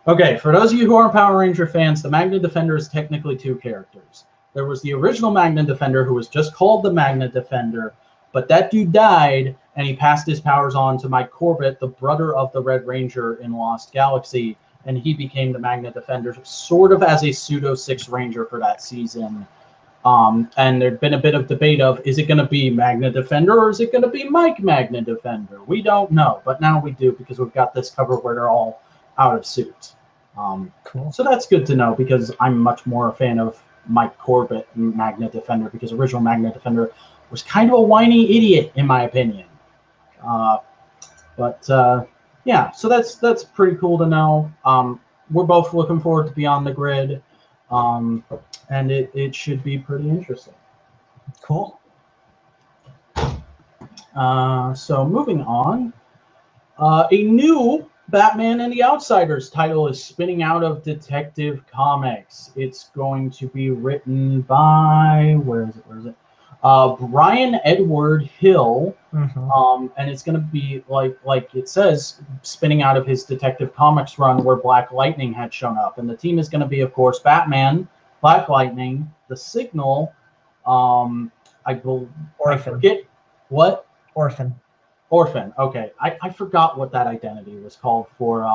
okay, for those of you who aren't Power Ranger fans, the Magna Defender is technically two characters. There was the original Magna Defender, who was just called the Magna Defender, but that dude died, and he passed his powers on to Mike Corbett, the brother of the Red Ranger in Lost Galaxy, and he became the Magna Defender, sort of as a pseudo Sixth Ranger for that season. And there'd been a bit of debate of, is it going to be Magna Defender or is it going to be Mike Magna Defender? We don't know, but now we do, because we've got this cover where they're all out of suit. Cool. So that's good to know, because I'm much more a fan of Mike Corbett Magna Defender, because original Magna Defender was kind of a whiny idiot, in my opinion. Yeah, so that's pretty cool to know. We're both looking forward to Beyond the Grid, and it should be pretty interesting. Cool. So moving on, a new Batman and the Outsiders title is spinning out of Detective Comics. It's going to be written by, where is it? Brian Edward Hill, and it's going to be like it says, spinning out of his Detective Comics run where Black Lightning had shown up, and the team is going to be, of course, Batman, Black Lightning, the Signal, Orphan. I forget what. Orphan. Okay, I forgot what that identity was called for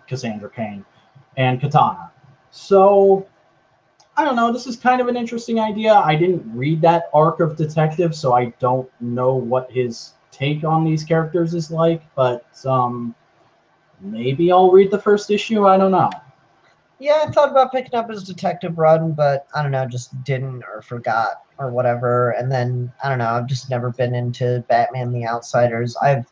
Cassandra Cain and Katana. So I don't know. This is kind of an interesting idea. I didn't read that arc of Detective, so I don't know what his take on these characters is like. But maybe I'll read the first issue. I don't know. Yeah, I thought about picking up his Detective run, but I don't know, just didn't or forgot or whatever. And then, I don't know, I've just never been into Batman the Outsiders. I've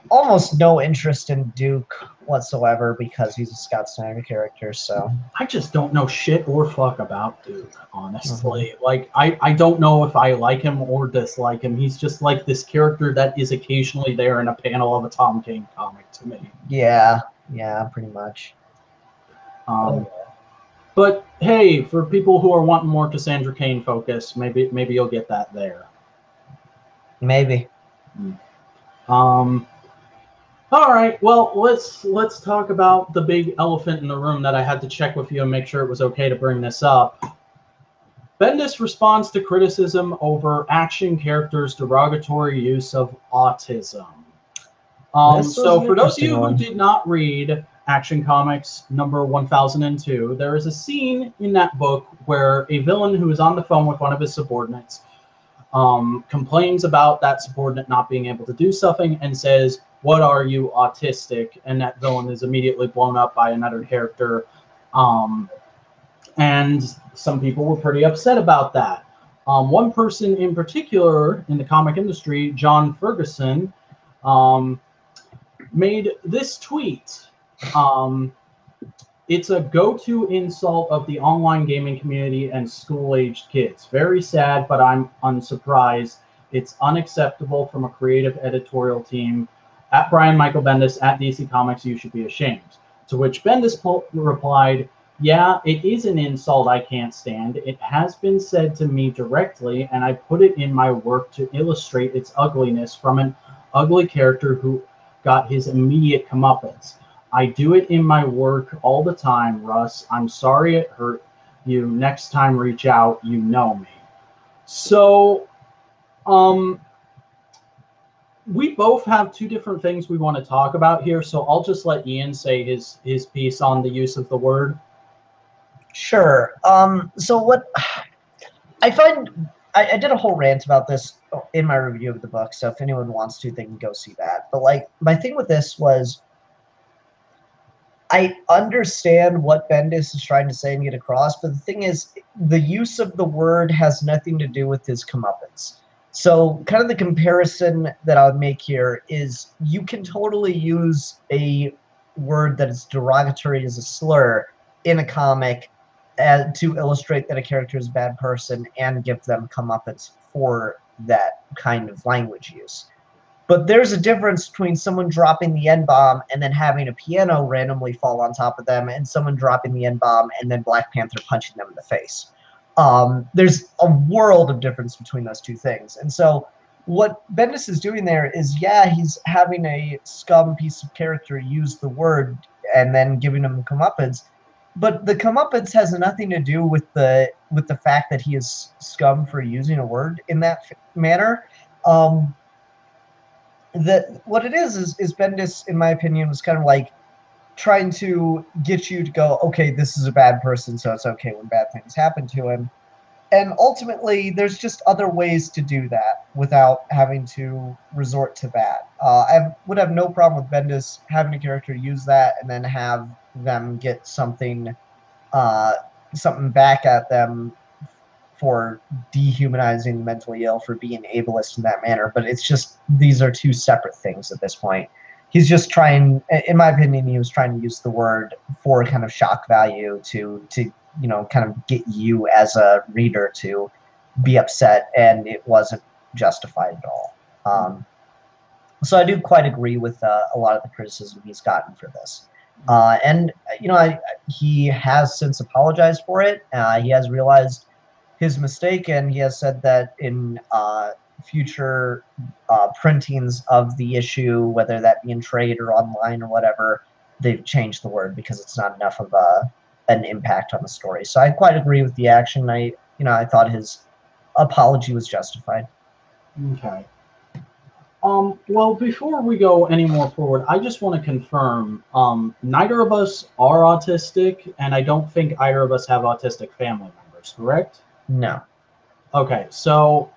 almost no interest in Duke whatsoever because he's a Scott Snyder character, so. I just don't know shit or fuck about Duke, honestly. Like, I don't know if I like him or dislike him. He's just like this character that is occasionally there in a panel of a Tom King comic to me. Yeah, pretty much. But hey, for people who are wanting more Cassandra Cain focus, maybe you'll get that there. Maybe. All right. Well, let's talk about the big elephant in the room that I had to check with you and make sure it was okay to bring this up. Bendis responds to criticism over Action Characters' derogatory use of autism. So for those of you who did not read Action Comics number 1002, there is a scene in that book where a villain who is on the phone with one of his subordinates complains about that subordinate not being able to do something and says, "What are you, autistic?" And that villain is immediately blown up by another character. And some people were pretty upset about that. One person in particular in the comic industry, John Ferguson, made this tweet. It's a go-to insult of the online gaming community and school-aged kids. Very sad, but I'm unsurprised. It's unacceptable from a creative editorial team. At Brian Michael Bendis, at DC Comics, you should be ashamed. To which Bendis replied, yeah, it is an insult I can't stand. It has been said to me directly, and I put it in my work to illustrate its ugliness from an ugly character who got his immediate comeuppance. I do it in my work all the time, Russ. I'm sorry it hurt you. Next time, reach out. You know me. So, we both have two different things we want to talk about here. So I'll just let Ian say his piece on the use of the word. Sure. So what I find, I did a whole rant about this in my review of the book. So if anyone wants to, they can go see that. But like, my thing with this was, I understand what Bendis is trying to say and get across, but the thing is, the use of the word has nothing to do with his comeuppance. So kind of the comparison that I would make here is you can totally use a word that is derogatory as a slur in a comic to illustrate that a character is a bad person and give them comeuppance for that kind of language use. But there's a difference between someone dropping the N-bomb and then having a piano randomly fall on top of them, and someone dropping the N-bomb and then Black Panther punching them in the face. There's a world of difference between those two things. And so what Bendis is doing there is, yeah, he's having a scum piece of character use the word and then giving him comeuppance. But the comeuppance has nothing to do with the fact that he is scum for using a word in that manner. What it is Bendis, in my opinion, was kind of like trying to get you to go, okay, this is a bad person, so it's okay when bad things happen to him. And ultimately, there's just other ways to do that without having to resort to that. I would have no problem with Bendis having a character use that and then have them get something back at them for dehumanizing the mentally ill, for being ableist in that manner. But it's just, these are two separate things at this point. He's just trying, in my opinion, he was trying to use the word for kind of shock value to you know, kind of get you as a reader to be upset, and it wasn't justified at all. So I do quite agree with a lot of the criticism he's gotten for this. And, you know, he has since apologized for it. He has realized his mistake, and he has said that in future printings of the issue, whether that be in trade or online or whatever, they've changed the word because it's not enough of an impact on the story. So I quite agree with the action. I thought his apology was justified. Okay. Well, before we go any more forward, I just want to confirm, neither of us are autistic, and I don't think either of us have autistic family members, correct? No. Okay, so,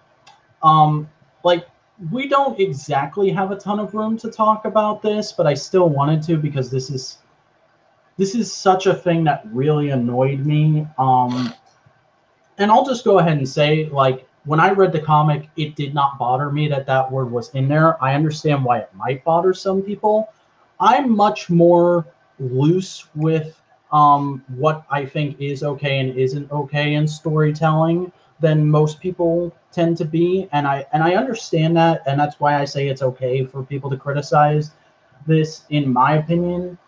like, we don't exactly have a ton of room to talk about this, but I still wanted to because this is such a thing that really annoyed me. And I'll just go ahead and say, like, when I read the comic, it did not bother me that word was in there. I understand why it might bother some people. I'm much more loose with what I think is okay and isn't okay in storytelling than most people tend to be, and I understand that, and that's why I say it's okay for people to criticize this. In my opinion,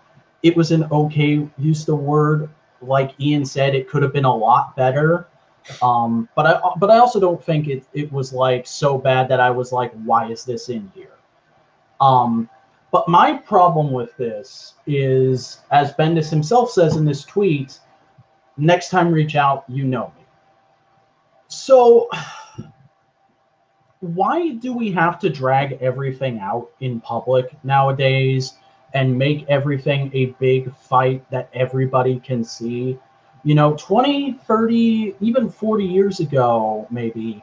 it was an okay use of the word. Like Ian said, it could have been a lot better. But I also don't think it was like so bad that I was like, why is this in here? But my problem with this is, as Bendis himself says in this tweet, next time reach out, you know me. So why do we have to drag everything out in public nowadays and make everything a big fight that everybody can see? You know, 20, 30, even 40 years ago, maybe,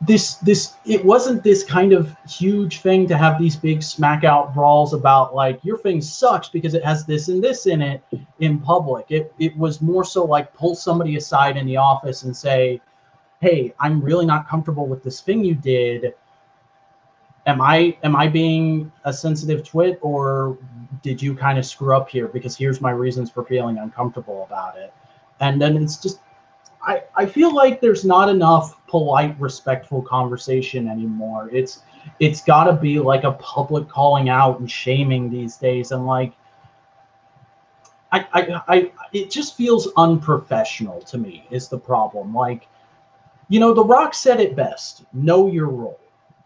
it wasn't this kind of huge thing to have these big smack out brawls about, like, your thing sucks because it has this and this in it in public. It was more so like pull somebody aside in the office and say, hey, I'm really not comfortable with this thing you did. am I being a sensitive twit, or did you kind of screw up here? Because here's my reasons for feeling uncomfortable about it. And then it's just, I feel like there's not enough polite, respectful conversation anymore. It's got to be like a public calling out and shaming these days, and like it just feels unprofessional to me is the problem. Like, you know, The Rock said it best: know your role.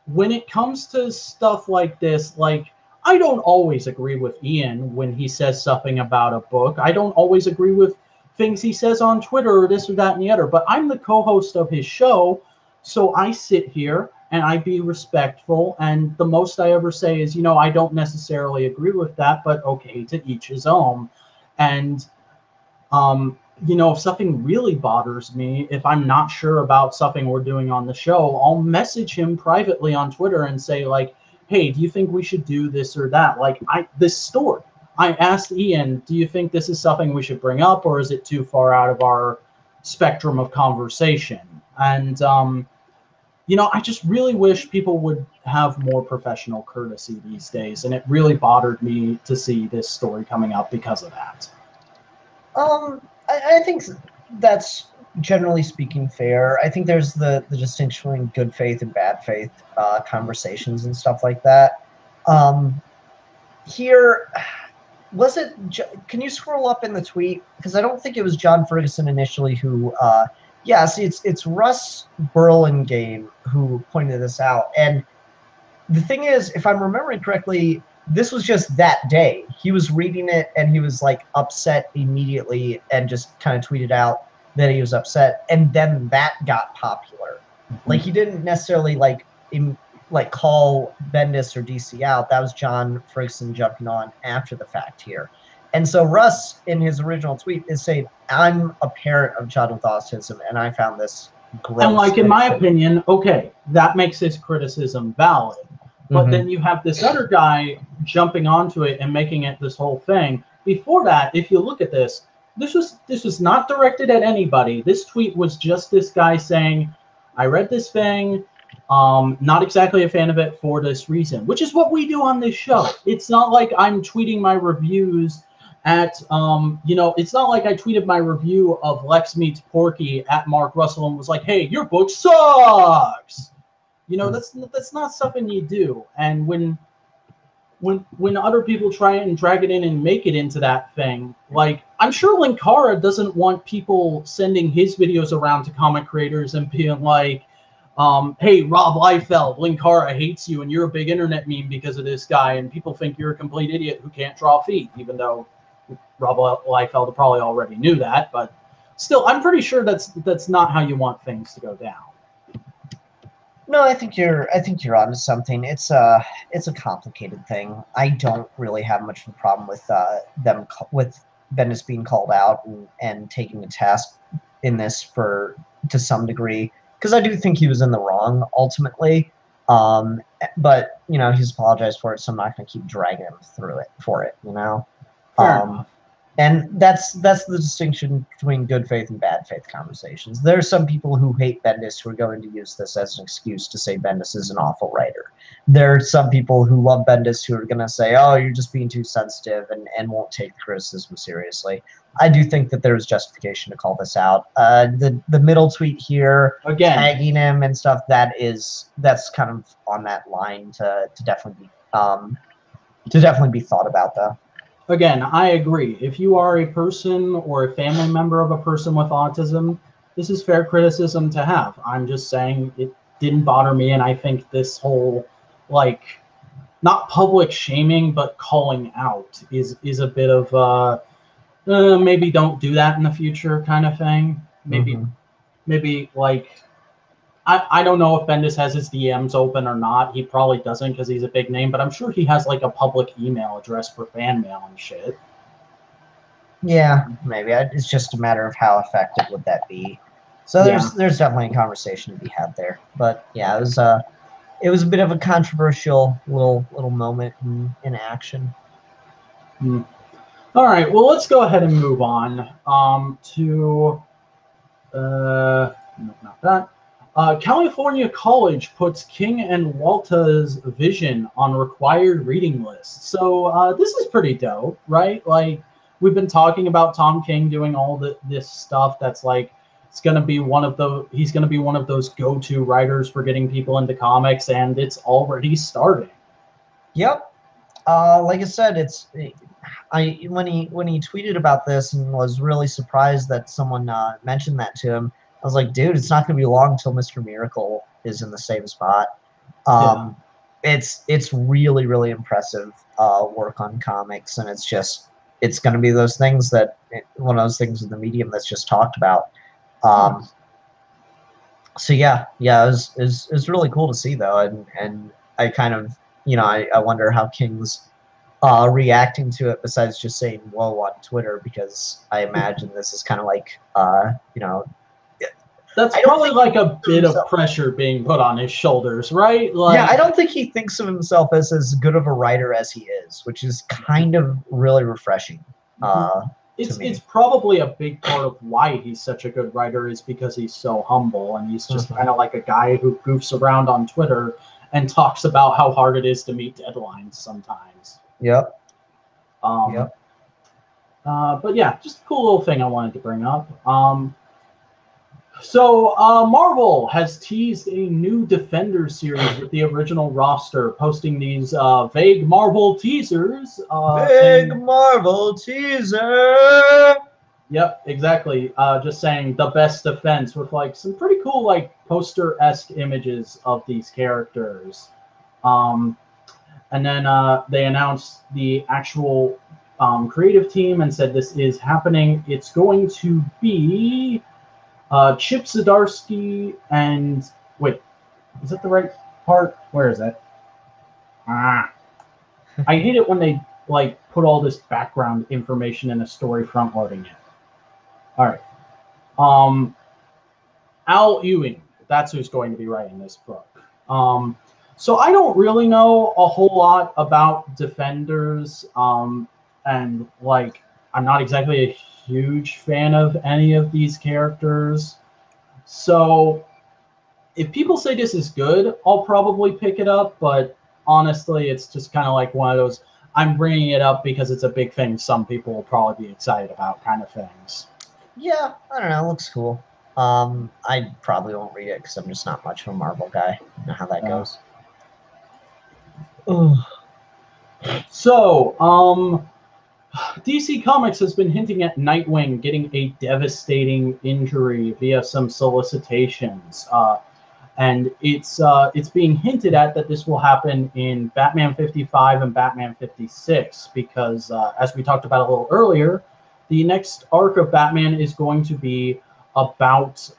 When it comes to stuff like this, like, I don't always agree with Ian when he says something about a book. I don't always agree with things he says on Twitter or this or that and the other, but I'm the co-host of his show, so I sit here and I be respectful, and the most I ever say is, you know, I don't necessarily agree with that, but okay, to each his own. And you know, if something really bothers me, if I'm not sure about something we're doing on the show, I'll message him privately on Twitter and say, like, hey, do you think we should do this or that? Like, this story, I asked Ian, do you think this is something we should bring up, or is it too far out of our spectrum of conversation? And you know, I just really wish people would have more professional courtesy these days, and it really bothered me to see this story coming up because of that. I think that's generally speaking fair. I think there's the distinction between good faith and bad faith conversations and stuff like that. Here, was it? Can you scroll up in the tweet? Because I don't think it was John Ferguson initially who. Yeah, see, it's Russ Burlingame who pointed this out, and the thing is, if I'm remembering correctly, this was just that day. He was reading it and he was like upset immediately and just kind of tweeted out that he was upset, and then that got popular. Like, he didn't necessarily like call Bendis or DC out. That was John Ferguson jumping on after the fact here. And so Russ, in his original tweet, is saying, I'm a parent of child with autism, and I found this gross. And like, in my opinion, okay, that makes his criticism valid. But then you have this other guy jumping onto it and making it this whole thing. Before that, if you look at this was not directed at anybody. This tweet was just this guy saying, I read this thing, not exactly a fan of it for this reason, which is what we do on this show. It's not like I'm tweeting my reviews at, you know, it's not like I tweeted my review of Lex Meets Porky at Mark Russell and was like, hey, your book sucks. You know, that's not something you do. And when other people try and drag it in and make it into that thing, like, I'm sure Linkara doesn't want people sending his videos around to comic creators and being like, hey, Rob Liefeld, Linkara hates you and you're a big internet meme because of this guy, and people think you're a complete idiot who can't draw feet, even though Rob Liefeld probably already knew that. But still, I'm pretty sure that's not how you want things to go down. No, I think you're onto something. It's a complicated thing. I don't really have much of a problem with with Bendis being called out and taking a task in this to some degree, because I do think he was in the wrong ultimately. But you know, he's apologized for it, so I'm not going to keep dragging him through it for it. You know. Fair enough. And that's the distinction between good faith and bad faith conversations. There are some people who hate Bendis who are going to use this as an excuse to say Bendis is an awful writer. There are some people who love Bendis who are going to say, oh, you're just being too sensitive and won't take the criticism seriously. I do think that there's justification to call this out. The middle tweet here, again, tagging him and stuff, that's kind of on that line to definitely be thought about, though. Again, I agree. If you are a person or a family member of a person with autism, this is fair criticism to have. I'm just saying it didn't bother me, and I think this whole, like, not public shaming, but calling out is a bit of maybe don't do that in the future kind of thing. Maybe like, I don't know if Bendis has his DMs open or not. He probably doesn't because he's a big name, but I'm sure he has like a public email address for fan mail and shit. Yeah, maybe. It's just a matter of how effective would that be. So there's definitely a conversation to be had there. But yeah, it was a bit of a controversial little moment in action. All right, well, let's go ahead and move on to no, not that. California College puts King and Walta's vision on required reading lists. So this is pretty dope, right? Like, we've been talking about Tom King doing all this stuff that's like, he's going to be one of those go-to writers for getting people into comics, and it's already starting. Yep. Like I said, when he tweeted about this and was really surprised that someone mentioned that to him, I was like, dude, it's not going to be long until Mr. Miracle is in the same spot. Yeah. It's really, really impressive work on comics, and it's going to be those things one of those things in the medium that's just talked about. So yeah, it was really cool to see though, and I kind of, I wonder how King's reacting to it besides just saying whoa on Twitter, because I imagine this is kind of like that's probably like a bit of pressure being put on his shoulders, right? Like, yeah, I don't think he thinks of himself as good of a writer as he is, which is kind of really refreshing. It's probably a big part of why he's such a good writer is because he's so humble, and he's just kind of like a guy who goofs around on Twitter and talks about how hard it is to meet deadlines sometimes. Yep. But yeah, just a cool little thing I wanted to bring up. So Marvel has teased a new Defenders series with the original roster, posting these vague Marvel teasers. Marvel teaser! Yep, exactly. Just saying the best defense with like some pretty cool like poster-esque images of these characters. And then they announced the actual creative team and said this is happening. It's going to be Chip Zdarsky and wait, is that the right part? Where is it? I hate it when they like put all this background information in a story front loading it. All right. Al Ewing, that's who's going to be writing this book. So I don't really know a whole lot about Defenders, and like I'm not exactly a huge fan of any of these characters. So if people say this is good, I'll probably pick it up, but honestly, it's just kind of like one of those, I'm bringing it up because it's a big thing some people will probably be excited about kind of things. Yeah, I don't know, it looks cool. I probably won't read it because I'm just not much of a Marvel guy. You know how that goes. So, DC Comics has been hinting at Nightwing getting a devastating injury via some solicitations, and it's being hinted at that this will happen in Batman 55 and Batman 56 because, as we talked about a little earlier, the next arc of Batman is going to be about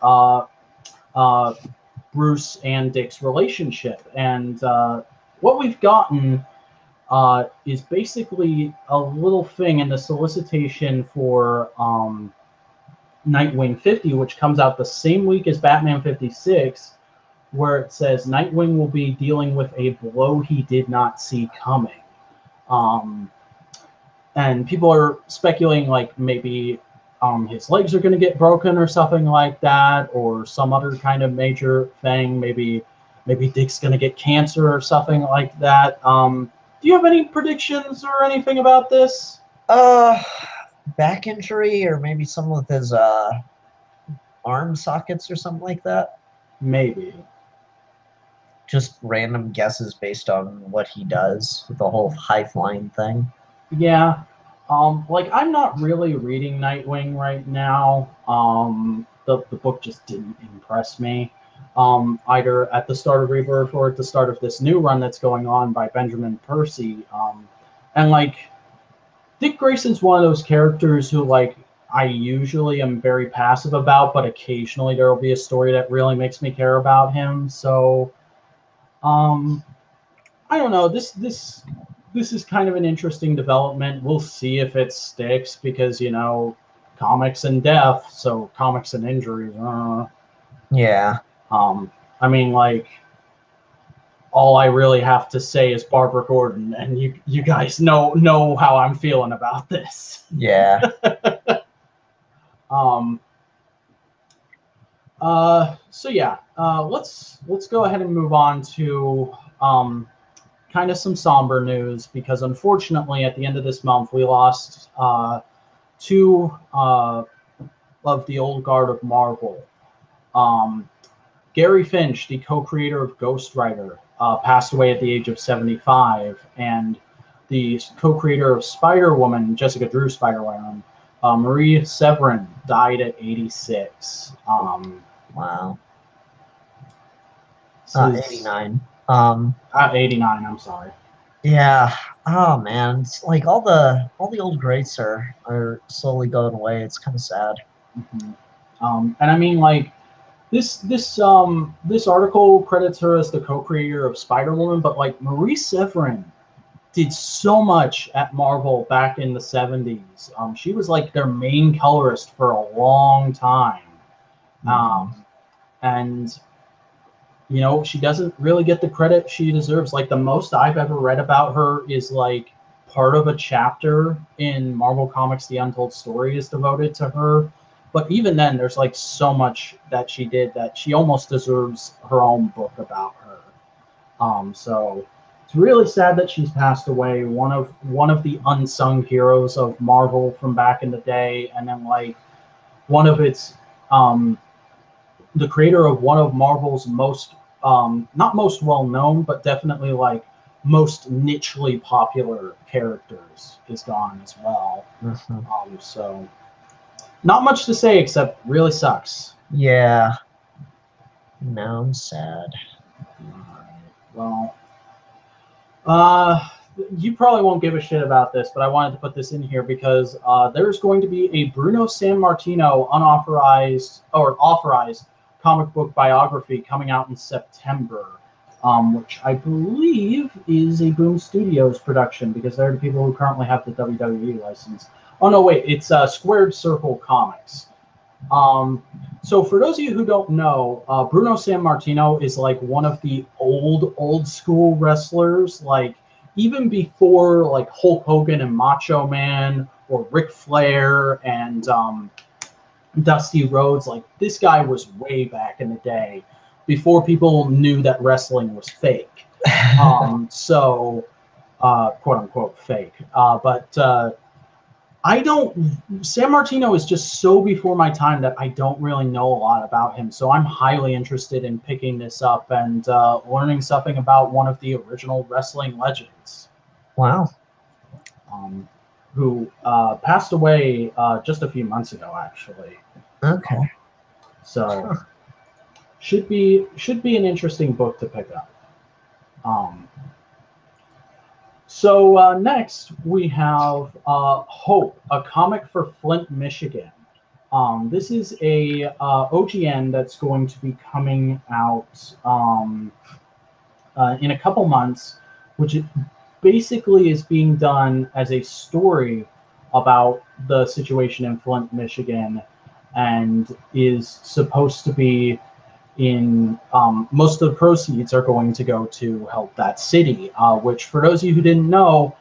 Bruce and Dick's relationship, and what we've gotten is basically a little thing in the solicitation for Nightwing 50, which comes out the same week as Batman 56, where it says Nightwing will be dealing with a blow he did not see coming. And people are speculating like maybe his legs are going to get broken or something like that, or some other kind of major thing. Maybe Dick's going to get cancer or something like that. Do you have any predictions or anything about this? Back injury, or maybe some with his arm sockets or something like that. Maybe. Just random guesses based on what he does with the whole high flying thing. Yeah. Like I'm not really reading Nightwing right now. The book just didn't impress me. Either at the start of Rebirth or at the start of this new run that's going on by Benjamin Percy. And like Dick Grayson's one of those characters who like I usually am very passive about, but occasionally there will be a story that really makes me care about him. So I don't know. This is kind of an interesting development. We'll see if it sticks because, you know, comics and death, so comics and injuries. Yeah. I mean, like, all I really have to say is Barbara Gordon, and you guys know how I'm feeling about this. Yeah. So yeah, let's go ahead and move on to kind of some somber news, because unfortunately at the end of this month we lost two of the old guard of Marvel. Um, Gary Finch, the co-creator of Ghost Rider, passed away at the age of 75, and the co-creator of Spider-Woman, Jessica Drew Spider-Woman, Marie Severin, died at 86. Wow. This is 89. 89. I'm sorry. Yeah. Oh man, it's like all the old greats are slowly going away. It's kind of sad. And I mean, like, this article credits her as the co-creator of Spider-Woman, but like Marie Severin did so much at Marvel back in the 70s. She was like their main colorist for a long time. And you know, she doesn't really get the credit she deserves. Like, the most I've ever read about her is like part of a chapter in Marvel Comics The Untold Story is devoted to her. But even then, there's like so much that she did that she almost deserves her own book about her. So it's really sad that she's passed away. One of the unsung heroes of Marvel from back in the day, and then like one of its the creator of one of Marvel's most not most well known, but definitely like most nichely popular characters is gone as well. So not much to say except really sucks. Yeah. No, I'm sad. Well, you probably won't give a shit about this, but I wanted to put this in here because there's going to be a Bruno Sammartino unauthorized or authorized comic book biography coming out in September, which I believe is a Boom Studios production, because they're the people who currently have the WWE license. Oh no, wait, it's Squared Circle Comics. So for those of you who don't know, Bruno Sammartino is like one of the old school wrestlers, like even before like Hulk Hogan and Macho Man or Ric Flair and Dusty Rhodes. Like, this guy was way back in the day before people knew that wrestling was fake. So quote unquote fake. But Sammartino is just so before my time that I don't really know a lot about him. So I'm highly interested in picking this up and learning something about one of the original wrestling legends. Wow. Who passed away just a few months ago, actually. Okay. So should be an interesting book to pick up. So next we have Hope, a comic for Flint, Michigan. This is a OGN that's going to be coming out in a couple months, which basically is being done as a story about the situation in Flint, Michigan, and is supposed to be in most of the proceeds are going to go to help that city, which, for those of you who didn't know,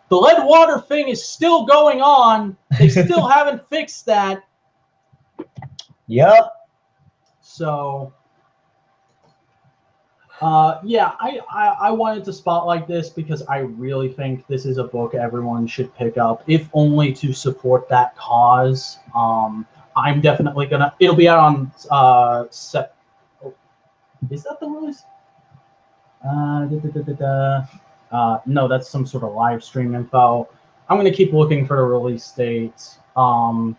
the lead water thing is still going on. They still haven't fixed that. Yep. So yeah, I wanted to spotlight this because I really think this is a book everyone should pick up, if only to support that cause. I'm definitely gonna. It'll be out on is that the release? No, that's some sort of live stream info. I'm gonna keep looking for the release date. Oh,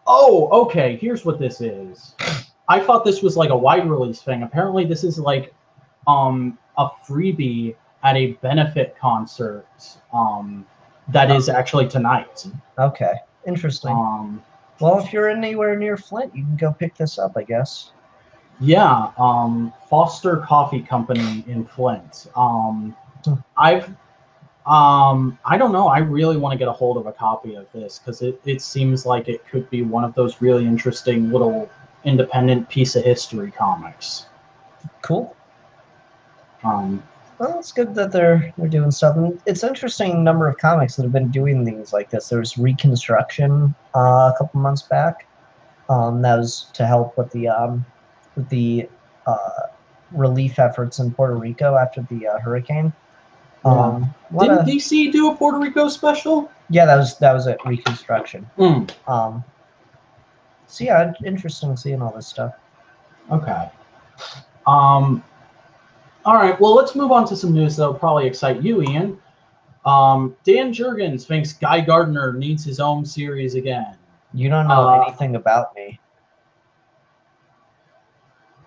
okay. Here's what this is. I thought this was like a wide release thing. Apparently, this is like a freebie at a benefit concert that is actually tonight. Okay, interesting. Well, if you're anywhere near Flint, you can go pick this up, I guess. Yeah, Foster Coffee Company in Flint. I don't know. I really want to get a hold of a copy of this because it seems like it could be one of those really interesting little independent piece of history comics. Cool. Well, it's good that they're doing stuff. And it's an interesting number of comics that have been doing things like this. There was Reconstruction a couple months back. That was to help with the relief efforts in Puerto Rico after the hurricane. Didn't DC do a Puerto Rico special? Yeah, that was at Reconstruction. Mm. So yeah, interesting seeing all this stuff. Okay. All right. Well, let's move on to some news that'll probably excite you, Ian. Dan Jurgens thinks Guy Gardner needs his own series again. You don't know anything about me.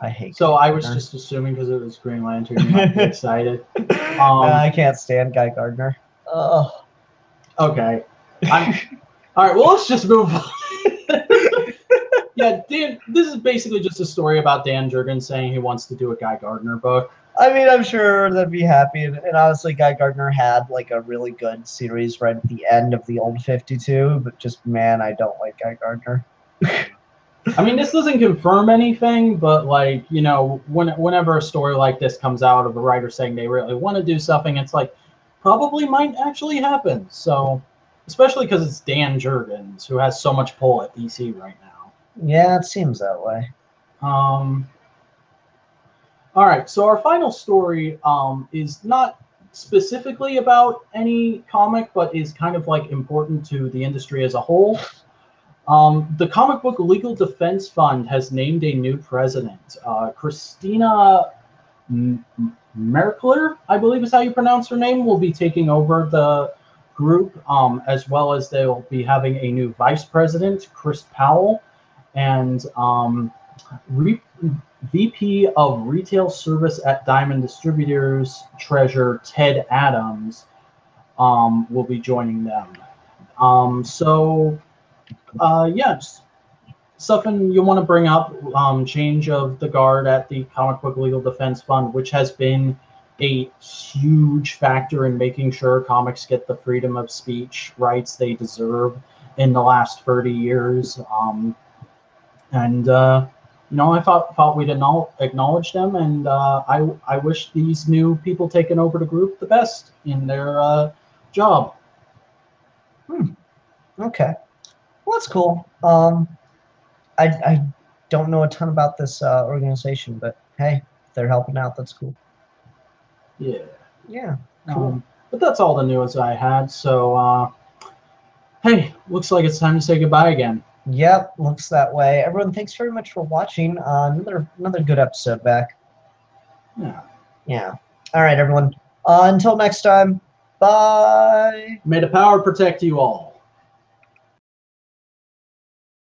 I hate. So I was just assuming because it was Green Lantern, you might be excited. I can't stand Guy Gardner. Oh. Okay. All right. Well, let's just move on. Yeah, Dan. This is basically just a story about Dan Jurgens saying he wants to do a Guy Gardner book. I mean, I'm sure they'd be happy, and honestly, Guy Gardner had like a really good series right at the end of the old 52. But just man, I don't like Guy Gardner. I mean, this doesn't confirm anything, but like, you know, whenever a story like this comes out of a writer saying they really want to do something, it's like probably might actually happen. So, especially because it's Dan Jurgens, who has so much pull at DC right now. Yeah, it seems that way. All right, so our final story is not specifically about any comic, but is kind of like important to the industry as a whole. The Comic Book Legal Defense Fund has named a new president. Christina Merkler, I believe is how you pronounce her name, will be taking over the group, as well as they'll be having a new vice president, Chris Powell, and VP of Retail Service at Diamond Distributors, Treasurer Ted Adams, will be joining them. Yes, something you want to bring up, change of the guard at the Comic Book Legal Defense Fund, which has been a huge factor in making sure comics get the freedom of speech rights they deserve in the last 30 years. You know, I thought we'd acknowledge them, and I wish these new people taking over the group the best in their job. Okay. Well, that's cool. I don't know a ton about this organization, but hey, if they're helping out, that's cool. Yeah. Yeah. Cool. But that's all the news I had. So, hey, looks like it's time to say goodbye again. Yep, looks that way. Everyone, thanks very much for watching. Another good episode back. Yeah. Yeah. All right, everyone. Until next time. Bye. May the power protect you all.